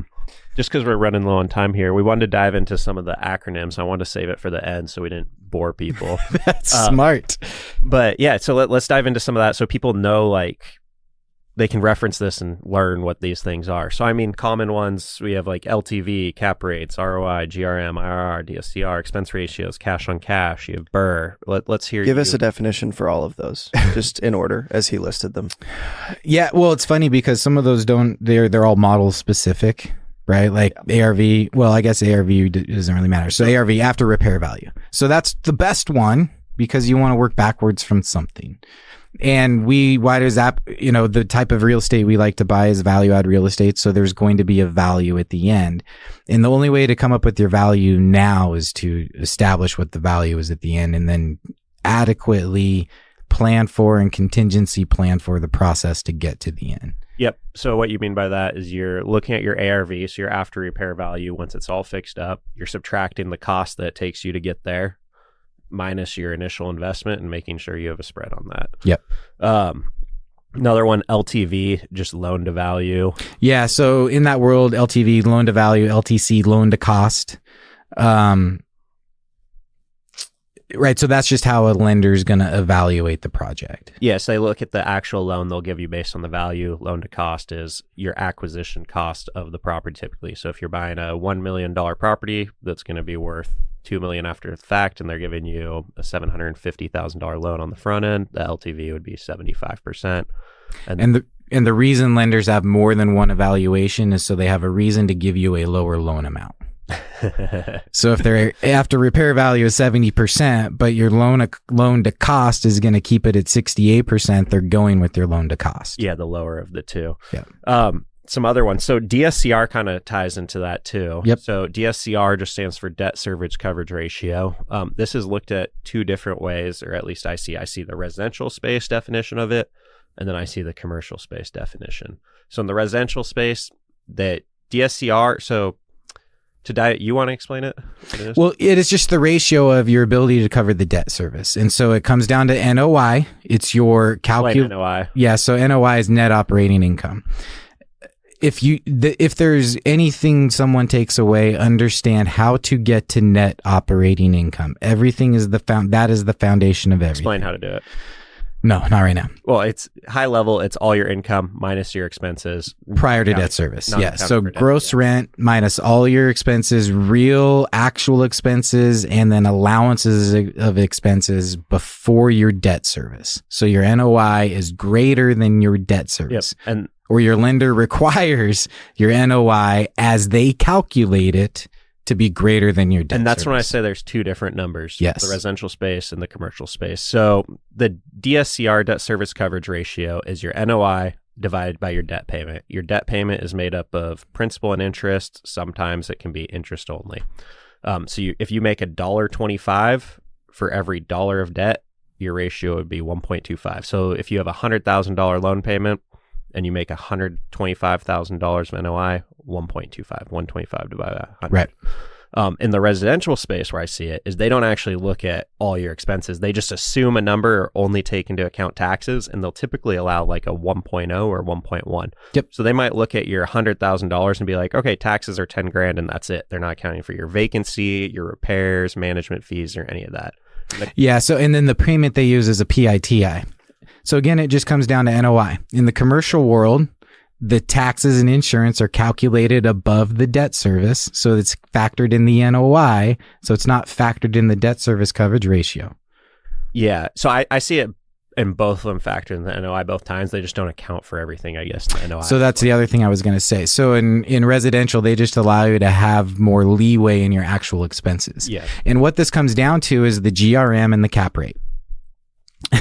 [SPEAKER 3] Just because we're running low on time here, we wanted to dive into some of the acronyms. I wanted to save it for the end so we didn't bore people.
[SPEAKER 2] That's smart.
[SPEAKER 3] But yeah, so let's dive into some of that so people know, like, they can reference this and learn what these things are. So, I mean, common ones, we have like LTV, cap rates, ROI, GRM, IRR, DSCR, expense ratios, cash on cash. You have BRRRR. Let's hear
[SPEAKER 4] Give us a definition for all of those, just in order as he listed them.
[SPEAKER 2] Yeah, well, it's funny because some of those they're all model specific, right? Like ARV, well, I guess ARV doesn't really matter. So ARV, after repair value. So that's the best one because you want to work backwards from something. And the type of real estate we like to buy is value add real estate. So there's going to be a value at the end. And the only way to come up with your value now is to establish what the value is at the end and then adequately plan for and contingency plan for the process to get to the end.
[SPEAKER 3] Yep. So what you mean by that is you're looking at your ARV, so your after repair value. Once it's all fixed up, you're subtracting the cost that it takes you to get there minus your initial investment and making sure you have a spread on that.
[SPEAKER 2] Yep.
[SPEAKER 3] Another one, LTV, just loan to value.
[SPEAKER 2] Yeah. So in that world, LTV, loan to value, LTC, loan to cost. Right. So that's just how a lender is going to evaluate the project.
[SPEAKER 3] Yes. They look at the actual loan they'll give you based on the value. Loan to cost is your acquisition cost of the property typically. So if you're buying a $1 million property that's going to be worth $2 million after the fact, and they're giving you a $750,000 loan on the front end, the LTV would be 75%.
[SPEAKER 2] And the reason lenders have more than one evaluation is so they have a reason to give you a lower loan amount. So if their after repair value is 70%, but your loan to cost is going to keep it at 68%, they're going with their loan to cost.
[SPEAKER 3] Yeah, the lower of the two.
[SPEAKER 2] Yeah.
[SPEAKER 3] Some other ones. So DSCR kind of ties into that too.
[SPEAKER 2] Yep.
[SPEAKER 3] So DSCR just stands for debt service coverage ratio. This is looked at two different ways, or at least I see the residential space definition of it, and then I see the commercial space definition. So in the residential space, the DSCR, you want to explain it?
[SPEAKER 2] Well, it is just the ratio of your ability to cover the debt service. And so it comes down to NOI. It's your
[SPEAKER 3] NOI.
[SPEAKER 2] Yeah, so NOI is net operating income. If there's anything someone takes away, understand how to get to net operating income. Everything is that is the foundation of everything.
[SPEAKER 3] Explain how to do it.
[SPEAKER 2] No, not right now.
[SPEAKER 3] Well, it's high level. It's all your income minus your expenses.
[SPEAKER 2] Prior to debt service. Yeah. So gross rent minus all your expenses, real actual expenses, and then allowances of expenses before your debt service. So your NOI is greater than your debt service.
[SPEAKER 3] Yep.
[SPEAKER 2] Or your lender requires your NOI as they calculate it to be greater than your debt
[SPEAKER 3] And that's
[SPEAKER 2] service.
[SPEAKER 3] when I say there's two different numbers.
[SPEAKER 2] Yes.
[SPEAKER 3] The residential space and the commercial space. So the DSCR, debt service coverage ratio, is your NOI divided by your debt payment. Your debt payment is made up of principal and interest. Sometimes it can be interest only. If you make $1.25 for every dollar of debt, your ratio would be 1.25. So if you have a $100,000 loan payment and you make $125,000 of NOI, 1.25 divided by 100.
[SPEAKER 2] Right.
[SPEAKER 3] In the residential space where I see it is they don't actually look at all your expenses. They just assume a number or only take into account taxes, and they'll typically allow like a 1.0 or 1.1.
[SPEAKER 2] Yep.
[SPEAKER 3] So they might look at your $100,000 and be like, okay, taxes are 10 grand and that's it. They're not accounting for your vacancy, your repairs, management fees, or any of that.
[SPEAKER 2] Yeah. So, and then the payment they use is a PITI. So again, it just comes down to NOI. In the commercial world, the taxes and insurance are calculated above the debt service. So it's factored in the NOI. So it's not factored in the debt service coverage ratio.
[SPEAKER 3] Yeah. So I see it in both of them factored in the NOI both times. They just don't account for everything, I guess, in the NOI.
[SPEAKER 2] So that's the other thing I was going to say. So in residential, they just allow you to have more leeway in your actual expenses.
[SPEAKER 3] Yeah.
[SPEAKER 2] And what this comes down to is the GRM and the cap rate.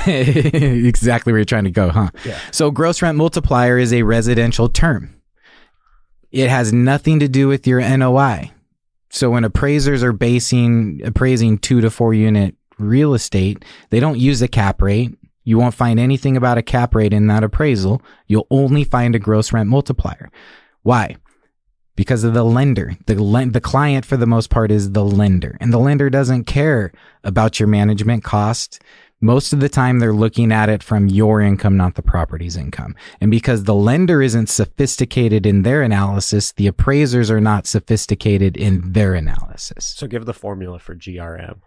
[SPEAKER 2] Exactly where you're trying to go, huh?
[SPEAKER 3] Yeah. So
[SPEAKER 2] gross rent multiplier is a residential term. It has nothing to do with your NOI. So when appraisers are appraising 2 to 4 unit real estate, they don't use a cap rate. You won't find anything about a cap rate in that appraisal. You'll only find a gross rent multiplier. Why? Because of the lender. The client, for the most part, is the lender. And the lender doesn't care about your management cost. Most of the time, they're looking at it from your income, not the property's income. And because the lender isn't sophisticated in their analysis, the appraisers are not sophisticated in their analysis.
[SPEAKER 3] So give the formula for GRM.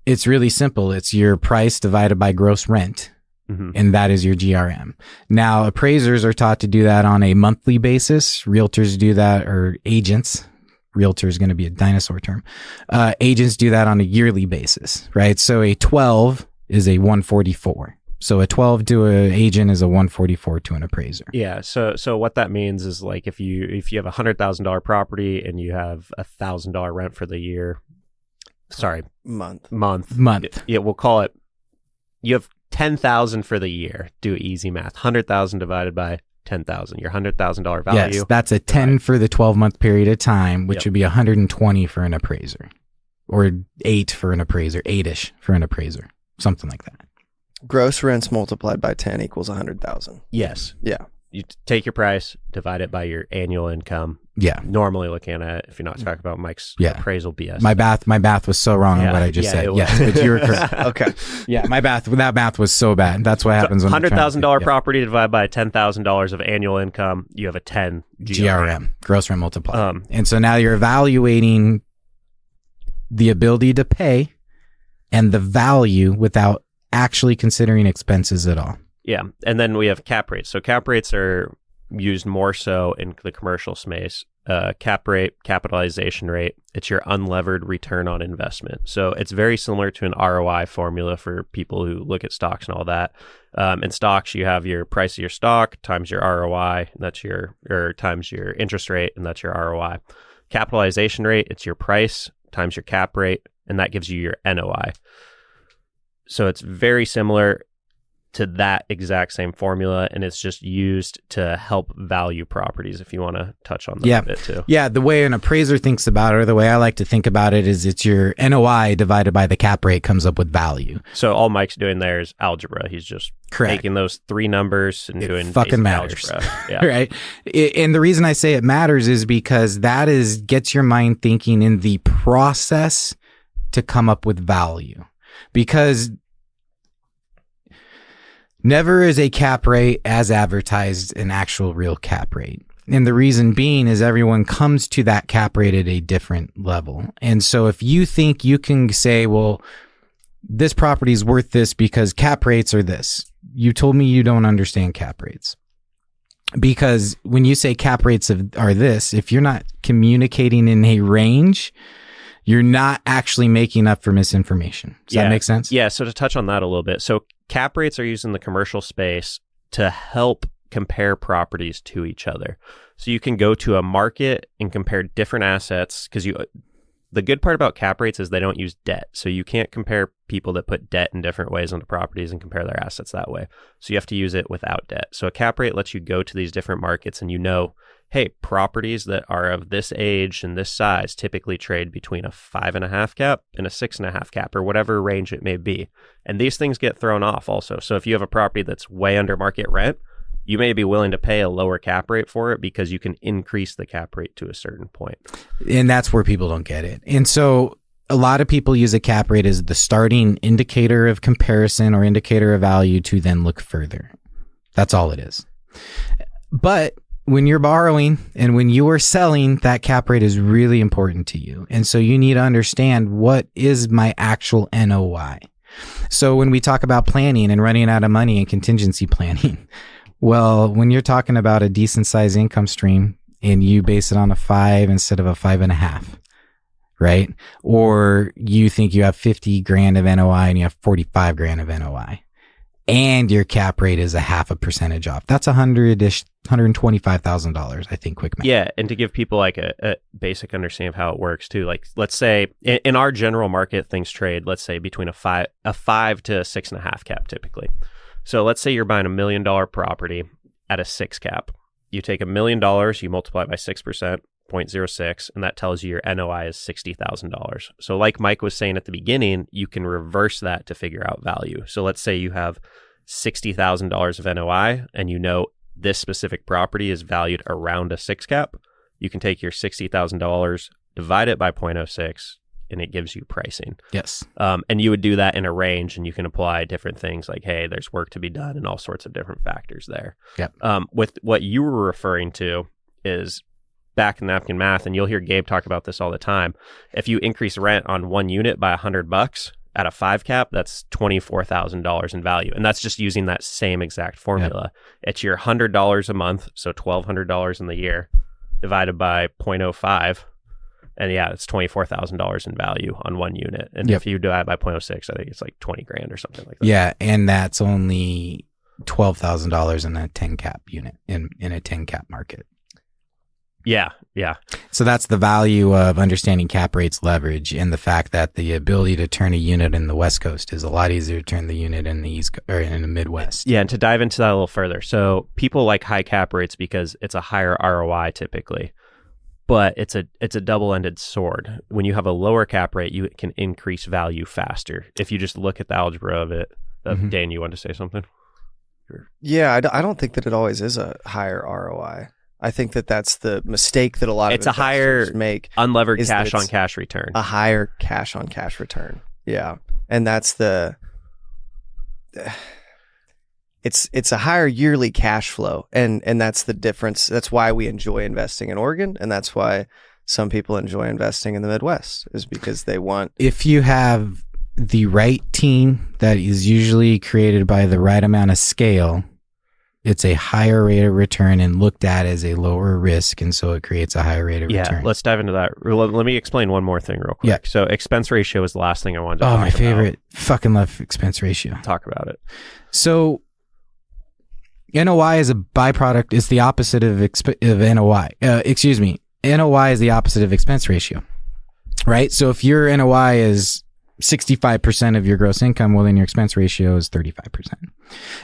[SPEAKER 2] It's really simple. It's your price divided by gross rent. Mm-hmm. And that is your GRM. Now, appraisers are taught to do that on a monthly basis. Realtors do that, or agents. Realtor is going to be a dinosaur term. Agents do that on a yearly basis, right? So a 12 is a 144. So a 12 to an agent is a 144 to an appraiser.
[SPEAKER 3] Yeah. So what that means is, like, if you have a $100,000 property and you have $1,000 rent for the year, month.
[SPEAKER 2] Yeah,
[SPEAKER 3] we'll call it. You have $10,000 for the year. Do easy math. 100,000 divided by 10,000. Your $100,000 value.
[SPEAKER 2] Yes, that's a 10 for the 12-month period of time, which would be 120 for an appraiser, or 8 for an appraiser, 8-ish for an appraiser, something like that.
[SPEAKER 4] Gross rents multiplied by 10 equals 100,000.
[SPEAKER 3] Yes.
[SPEAKER 4] Yeah.
[SPEAKER 3] You take your price, divide it by your annual income.
[SPEAKER 2] Yeah.
[SPEAKER 3] Normally looking at, if you're not talking about Mike's appraisal BS.
[SPEAKER 2] My math was so wrong on what I just said. Yes, but you were correct.
[SPEAKER 4] Okay.
[SPEAKER 2] Yeah, that math was so bad. That's what happens when
[SPEAKER 3] $100,000 property divided by $10,000 of annual income, you have a 10
[SPEAKER 2] GRM, gross rent multiplier. And so now you're evaluating the ability to pay and the value without actually considering expenses at all.
[SPEAKER 3] Yeah. And then we have cap rates. So cap rates are used more so in the commercial space. Cap rate, capitalization rate, it's your unlevered return on investment. So it's very similar to an ROI formula for people who look at stocks and all that. In stocks, you have your price of your stock times your ROI, and that's or times your interest rate, and that's your ROI. Capitalization rate, it's your price times your cap rate, and that gives you your NOI. So it's very similar to that exact same formula, and it's just used to help value properties, if you want to touch on that a bit too. Yeah,
[SPEAKER 2] the way an appraiser thinks about it, or the way I like to think about it, is it's your NOI divided by the cap rate comes up with value.
[SPEAKER 3] So all Mike's doing there is algebra. He's just taking those three numbers and doing
[SPEAKER 2] fucking matters.
[SPEAKER 3] Algebra. Yeah.
[SPEAKER 2] Right? And the reason I say it matters is because that gets your mind thinking in the process to come up with value. Because never is a cap rate as advertised an actual real cap rate. And the reason being is everyone comes to that cap rate at a different level. And so if you think you can say, well, this property is worth this because cap rates are this, you told me you don't understand cap rates. Because when you say cap rates are this, if you're not communicating in a range, you're not actually making up for misinformation. Does that make sense?
[SPEAKER 3] Yeah. So to touch on that a little bit. So cap rates are used in the commercial space to help compare properties to each other. So you can go to a market and compare different assets, because the good part about cap rates is they don't use debt. So you can't compare people that put debt in different ways onto properties and compare their assets that way. So you have to use it without debt. So a cap rate lets you go to these different markets and hey, properties that are of this age and this size typically trade between a 5.5 cap and a 6.5 cap, or whatever range it may be. And these things get thrown off also. So if you have a property that's way under market rent, you may be willing to pay a lower cap rate for it because you can increase the cap rate to a certain point.
[SPEAKER 2] And that's where people don't get it. And so a lot of people use a cap rate as the starting indicator of comparison or indicator of value to then look further. That's all it is. But when you're borrowing and when you are selling, that cap rate is really important to you. And so you need to understand, what is my actual NOI? So when we talk about planning and running out of money and contingency planning, well, when you're talking about a decent sized income stream and you base it on a 5 instead of a 5.5, right? Or you think you have 50 grand of NOI and you have 45 grand of NOI, and your cap rate is 0.5% off. That's $100-ish, $125,000, I think, quick math.
[SPEAKER 3] Yeah, and to give people like a basic understanding of how it works too. Like, let's say in our general market, things trade, let's say between a 5 to 6.5 cap typically. So let's say you're buying $1 million property at a 6 cap. You take $1 million, you multiply it by 6%, 0.06, and that tells you your NOI is $60,000. So like Mike was saying at the beginning, you can reverse that to figure out value. So let's say you have $60,000 of NOI and this specific property is valued around a 6 cap. You can take your $60,000, divide it by 0.06, and it gives you pricing.
[SPEAKER 2] Yes.
[SPEAKER 3] And you would do that in a range, and you can apply different things like, hey, there's work to be done and all sorts of different factors there.
[SPEAKER 2] Yep.
[SPEAKER 3] With what you were referring to is back in napkin math, and you'll hear Gabe talk about this all the time. If you increase rent on one unit by $100 at a 5 cap, that's $24,000 in value. And that's just using that same exact formula. Yep. It's your $100 a month, so $1,200 in the year, divided by 0.05. And yeah, it's $24,000 in value on one unit. And if you divide by 0.06, I think it's like 20 grand or something like that.
[SPEAKER 2] Yeah. And that's only $12,000 in a 10 cap unit in a 10 cap market.
[SPEAKER 3] Yeah.
[SPEAKER 2] So that's the value of understanding cap rates, leverage, and the fact that the ability to turn a unit in the West Coast is a lot easier to turn the unit in the or in the Midwest.
[SPEAKER 3] Yeah, and to dive into that a little further, so people like high cap rates because it's a higher ROI typically, but it's a double-ended sword. When you have a lower cap rate, you can increase value faster. If you just look at the algebra of it, Dan, you want to say something?
[SPEAKER 4] Yeah, I don't think that it always is a higher ROI. I think that that's the mistake that a lot of
[SPEAKER 3] it's a higher
[SPEAKER 4] make.
[SPEAKER 3] Unlevered cash on cash return.
[SPEAKER 4] A higher cash on cash return. Yeah. And that's it's a higher yearly cash flow. And that's the difference. That's why we enjoy investing in Oregon. And that's why some people enjoy investing in the Midwest, is because they want.
[SPEAKER 2] If you have the right team that is usually created by the right amount of scale, it's a higher rate of return and looked at as a lower risk, and so it creates a higher rate of return.
[SPEAKER 3] Yeah, let's dive into that. Let me explain one more thing real quick.
[SPEAKER 2] Yeah.
[SPEAKER 3] So expense ratio is the last thing I wanted to talk about.
[SPEAKER 2] Oh, my favorite. Fucking love expense ratio.
[SPEAKER 3] Talk about it.
[SPEAKER 2] So NOI is a byproduct. It's the opposite of NOI. NOI is the opposite of expense ratio, right? So if your NOI is 65% of your gross income, well, then your expense ratio is 35%.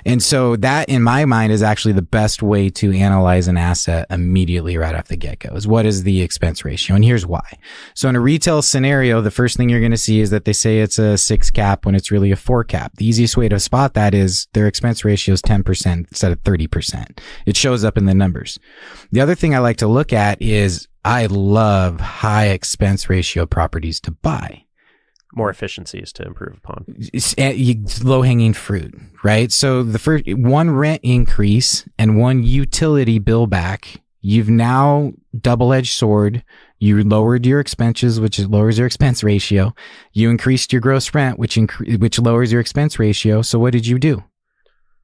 [SPEAKER 2] And so that, in my mind, is actually the best way to analyze an asset immediately right off the get-go, is what is the expense ratio? And here's why. So in a retail scenario, the first thing you're going to see is that they say it's a 6 cap when it's really a 4 cap. The easiest way to spot that is their expense ratio is 10% instead of 30%. It shows up in the numbers. The other thing I like to look at is I love high expense ratio properties to buy.
[SPEAKER 3] More efficiencies to improve upon.
[SPEAKER 2] Low hanging fruit, right? So the first one rent increase and one utility bill back, you've now double-edged sword. You lowered your expenses, which lowers your expense ratio. You increased your gross rent, which lowers your expense ratio. So what did you do?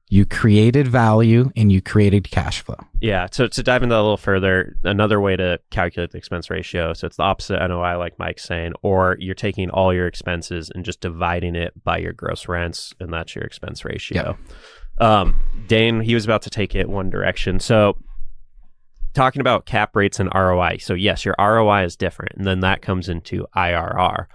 [SPEAKER 2] You created value and you created cash flow.
[SPEAKER 3] Yeah. So to dive into that a little further, another way to calculate the expense ratio. So it's the opposite NOI, like Mike's saying, or you're taking all your expenses and just dividing it by your gross rents, and that's your expense ratio. Yep. Dane, he was about to take it one direction. So talking about cap rates and ROI. So yes, your ROI is different, and then that comes into IRR.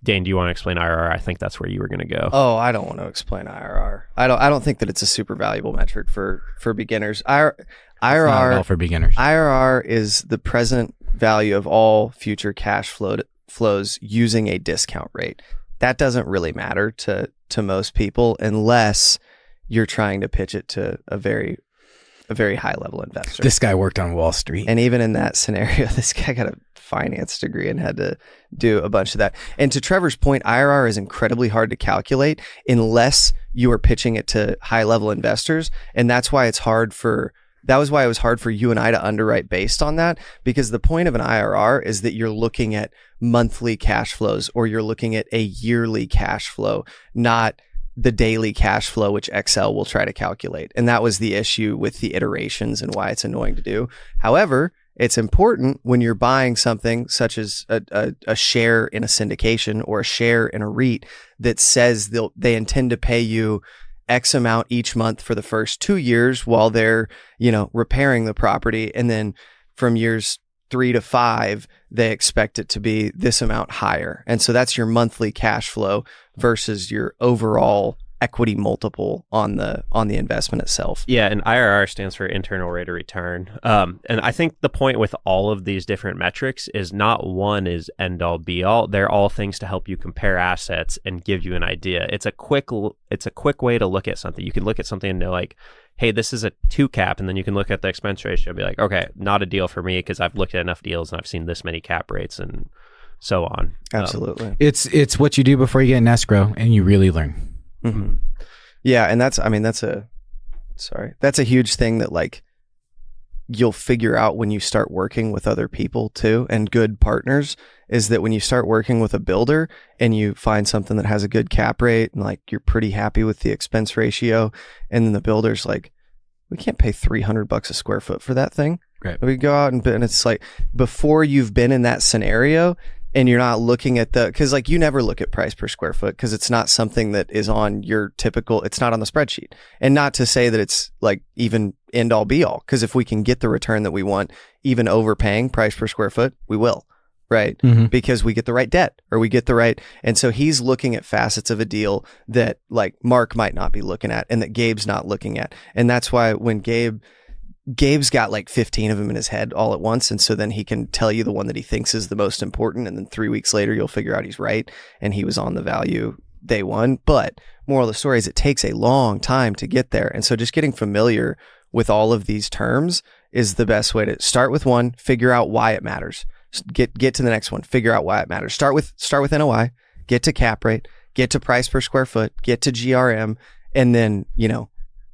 [SPEAKER 3] Dane, do you want to explain IRR? I think that's where you were going to go.
[SPEAKER 4] Oh, I don't want to explain IRR. I don't think that it's a super valuable metric for beginners. IRR
[SPEAKER 2] not at all for beginners.
[SPEAKER 4] IRR is the present value of all future cash flows using a discount rate. That doesn't really matter to most people unless you're trying to pitch it to a very high level investor.
[SPEAKER 2] This guy worked on Wall Street.
[SPEAKER 4] And even in that scenario, this guy got a finance degree and had to do a bunch of that. And to Trevor's point, IRR is incredibly hard to calculate unless you are pitching it to high level investors. And that was why it was hard for you and I to underwrite based on that, because the point of an IRR is that you're looking at monthly cash flows or you're looking at a yearly cash flow, not the daily cash flow, which Excel will try to calculate. And that was the issue with the iterations and why it's annoying to do. However, it's important when you're buying something such as a share in a syndication or a share in a REIT that says they intend to pay you X amount each month for the first 2 years while they're, repairing the property. And then from years 3 to 5, they expect it to be this amount higher. And so that's your monthly cash flow versus your overall equity multiple on the investment itself.
[SPEAKER 3] Yeah, and IRR stands for internal rate of return. And I think the point with all of these different metrics is not one is end all be all. They're all things to help you compare assets and give you an idea. It's a quick way to look at something. You can look at something and know like, hey, this is a 2 cap, and then you can look at the expense ratio and be like, okay, not a deal for me because I've looked at enough deals and I've seen this many cap rates and so on.
[SPEAKER 4] Absolutely.
[SPEAKER 2] It's what you do before you get an escrow and you really learn.
[SPEAKER 4] Mm-hmm. Yeah, and that's a huge thing that like you'll figure out when you start working with other people too, and good partners, is that when you start working with a builder and you find something that has a good cap rate and like you're pretty happy with the expense ratio, and then the builder's like, we can't pay $300 a square foot for that thing.
[SPEAKER 2] Right.
[SPEAKER 4] We go out and it's like, before you've been in that scenario, and you're not looking at because like you never look at price per square foot because it's not something that is on your typical, it's not on the spreadsheet. And not to say that it's like even end all be all, because if we can get the return that we want, even overpaying price per square foot, we will, right? Because we get the right debt or we get the right. And so he's looking at facets of a deal that like Mark might not be looking at and that Gabe's not looking at. And that's why when Gabe's got like 15 of them in his head all at once. And so then he can tell you the one that he thinks is the most important. And then 3 weeks later, you'll figure out he's right. And he was on the value day one. But moral of the story is it takes a long time to get there. And so just getting familiar with all of these terms is the best way to start with one, figure out why it matters. Get to the next one, figure out why it matters. Start with NOI, get to cap rate, get to price per square foot, get to GRM. And then,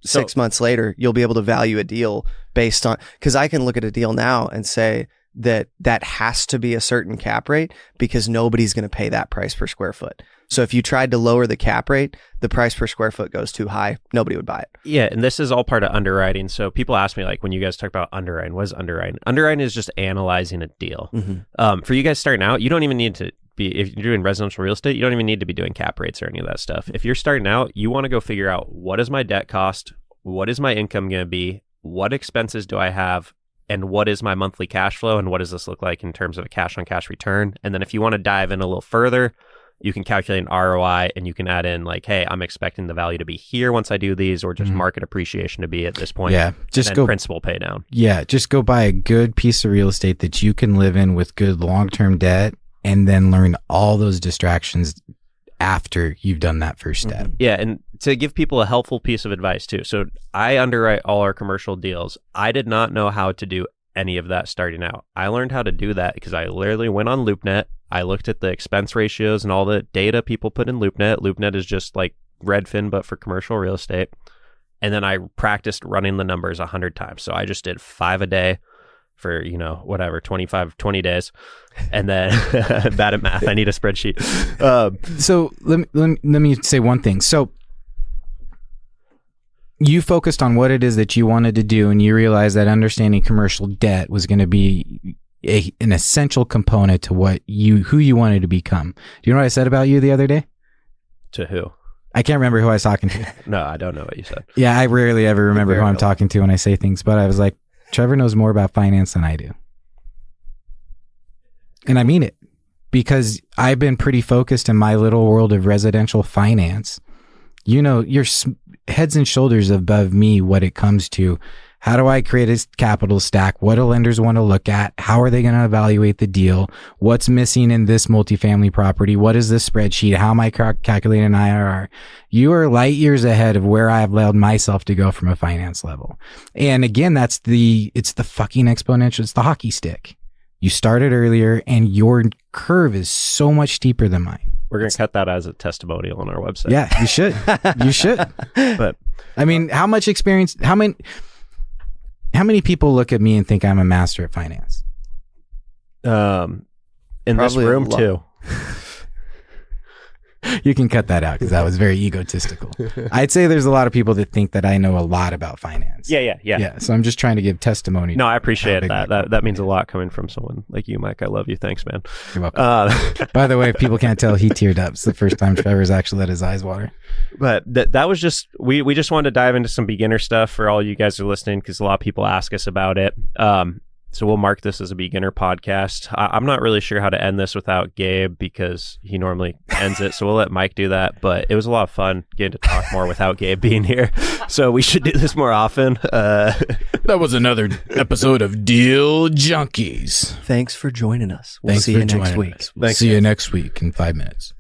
[SPEAKER 4] 6 months later, you'll be able to value a deal based on, because I can look at a deal now and say that has to be a certain cap rate because nobody's going to pay that price per square foot. So if you tried to lower the cap rate, the price per square foot goes too high. Nobody would buy it. Yeah.
[SPEAKER 3] And this is all part of underwriting. So people ask me, like, when you guys talk about underwriting, what is underwriting? Underwriting is just analyzing a deal. For you guys starting out, you don't even need to if you're doing residential real estate, you don't even need to be doing cap rates or any of that stuff. If you're starting out, you want to go figure out what is my debt cost? What is my income going to be? What expenses do I have? And what is my monthly cash flow? And what does this look like in terms of a cash on cash return? And then if you want to dive in a little further, you can calculate an ROI and you can add in like, hey, I'm expecting the value to be here once I do these, or just market appreciation to be at this point.
[SPEAKER 2] Yeah. Just
[SPEAKER 3] go principal pay down.
[SPEAKER 2] Yeah. Just go buy a good piece of real estate that you can live in with good long-term debt, and then learn all those distractions after you've done that first step.
[SPEAKER 3] Yeah. And to give people a helpful piece of advice too. So I underwrite all our commercial deals. I did not know how to do any of that starting out. I learned how to do that because I literally went on LoopNet. I looked at the expense ratios and all the data people put in LoopNet. LoopNet is just like Redfin, but for commercial real estate. And then I practiced running the numbers 100 times. So I just did 5 a day for, 20 days. And then bad at math. I need a spreadsheet.
[SPEAKER 2] So let me say one thing. So you focused on what it is that you wanted to do, and you realized that understanding commercial debt was going to be an essential component to who you wanted to become. Do you know what I said about you the other day?
[SPEAKER 3] To who?
[SPEAKER 2] I can't remember who I was talking to.
[SPEAKER 3] No, I don't know what you said.
[SPEAKER 2] Yeah, I rarely ever remember who I'm talking to when I say things, but I was like, Trevor knows more about finance than I do. And I mean it, because I've been pretty focused in my little world of residential finance. You're heads and shoulders above me when it comes to how do I create a capital stack? What do lenders want to look at? How are they going to evaluate the deal? What's missing in this multifamily property? What is this spreadsheet? How am I calculating an IRR? You are light years ahead of where I've allowed myself to go from a finance level. And again, it's the fucking exponential. It's the hockey stick. You started earlier and your curve is so much steeper than mine.
[SPEAKER 3] We're going to cut that as a testimonial on our website.
[SPEAKER 2] Yeah, you should. You should.
[SPEAKER 3] But
[SPEAKER 2] I mean, how many people look at me and think I'm a master at finance?
[SPEAKER 3] In
[SPEAKER 4] Probably
[SPEAKER 3] this room too.
[SPEAKER 2] You can cut that out because that was very egotistical. I'd say there's a lot of people that think that I know a lot about finance.
[SPEAKER 3] Yeah.
[SPEAKER 2] So I'm just trying to give testimony.
[SPEAKER 3] No, I appreciate that. That means a lot coming from someone like you, Mike. I love you. Thanks, man.
[SPEAKER 2] You're welcome. By the way, if people can't tell, he teared up. It's the first time Trevor's actually let his eyes water.
[SPEAKER 3] But that was just, we just wanted to dive into some beginner stuff for all you guys who are listening, because a lot of people ask us about it. So we'll mark this as a beginner podcast. I'm not really sure how to end this without Gabe, because he normally ends it. So we'll let Mike do that. But it was a lot of fun getting to talk more without Gabe being here. So we should do this more often.
[SPEAKER 2] That was another episode of Deal Junkies.
[SPEAKER 4] Thanks for joining us. We'll see you next week.
[SPEAKER 2] We'll see you next week in 5 minutes.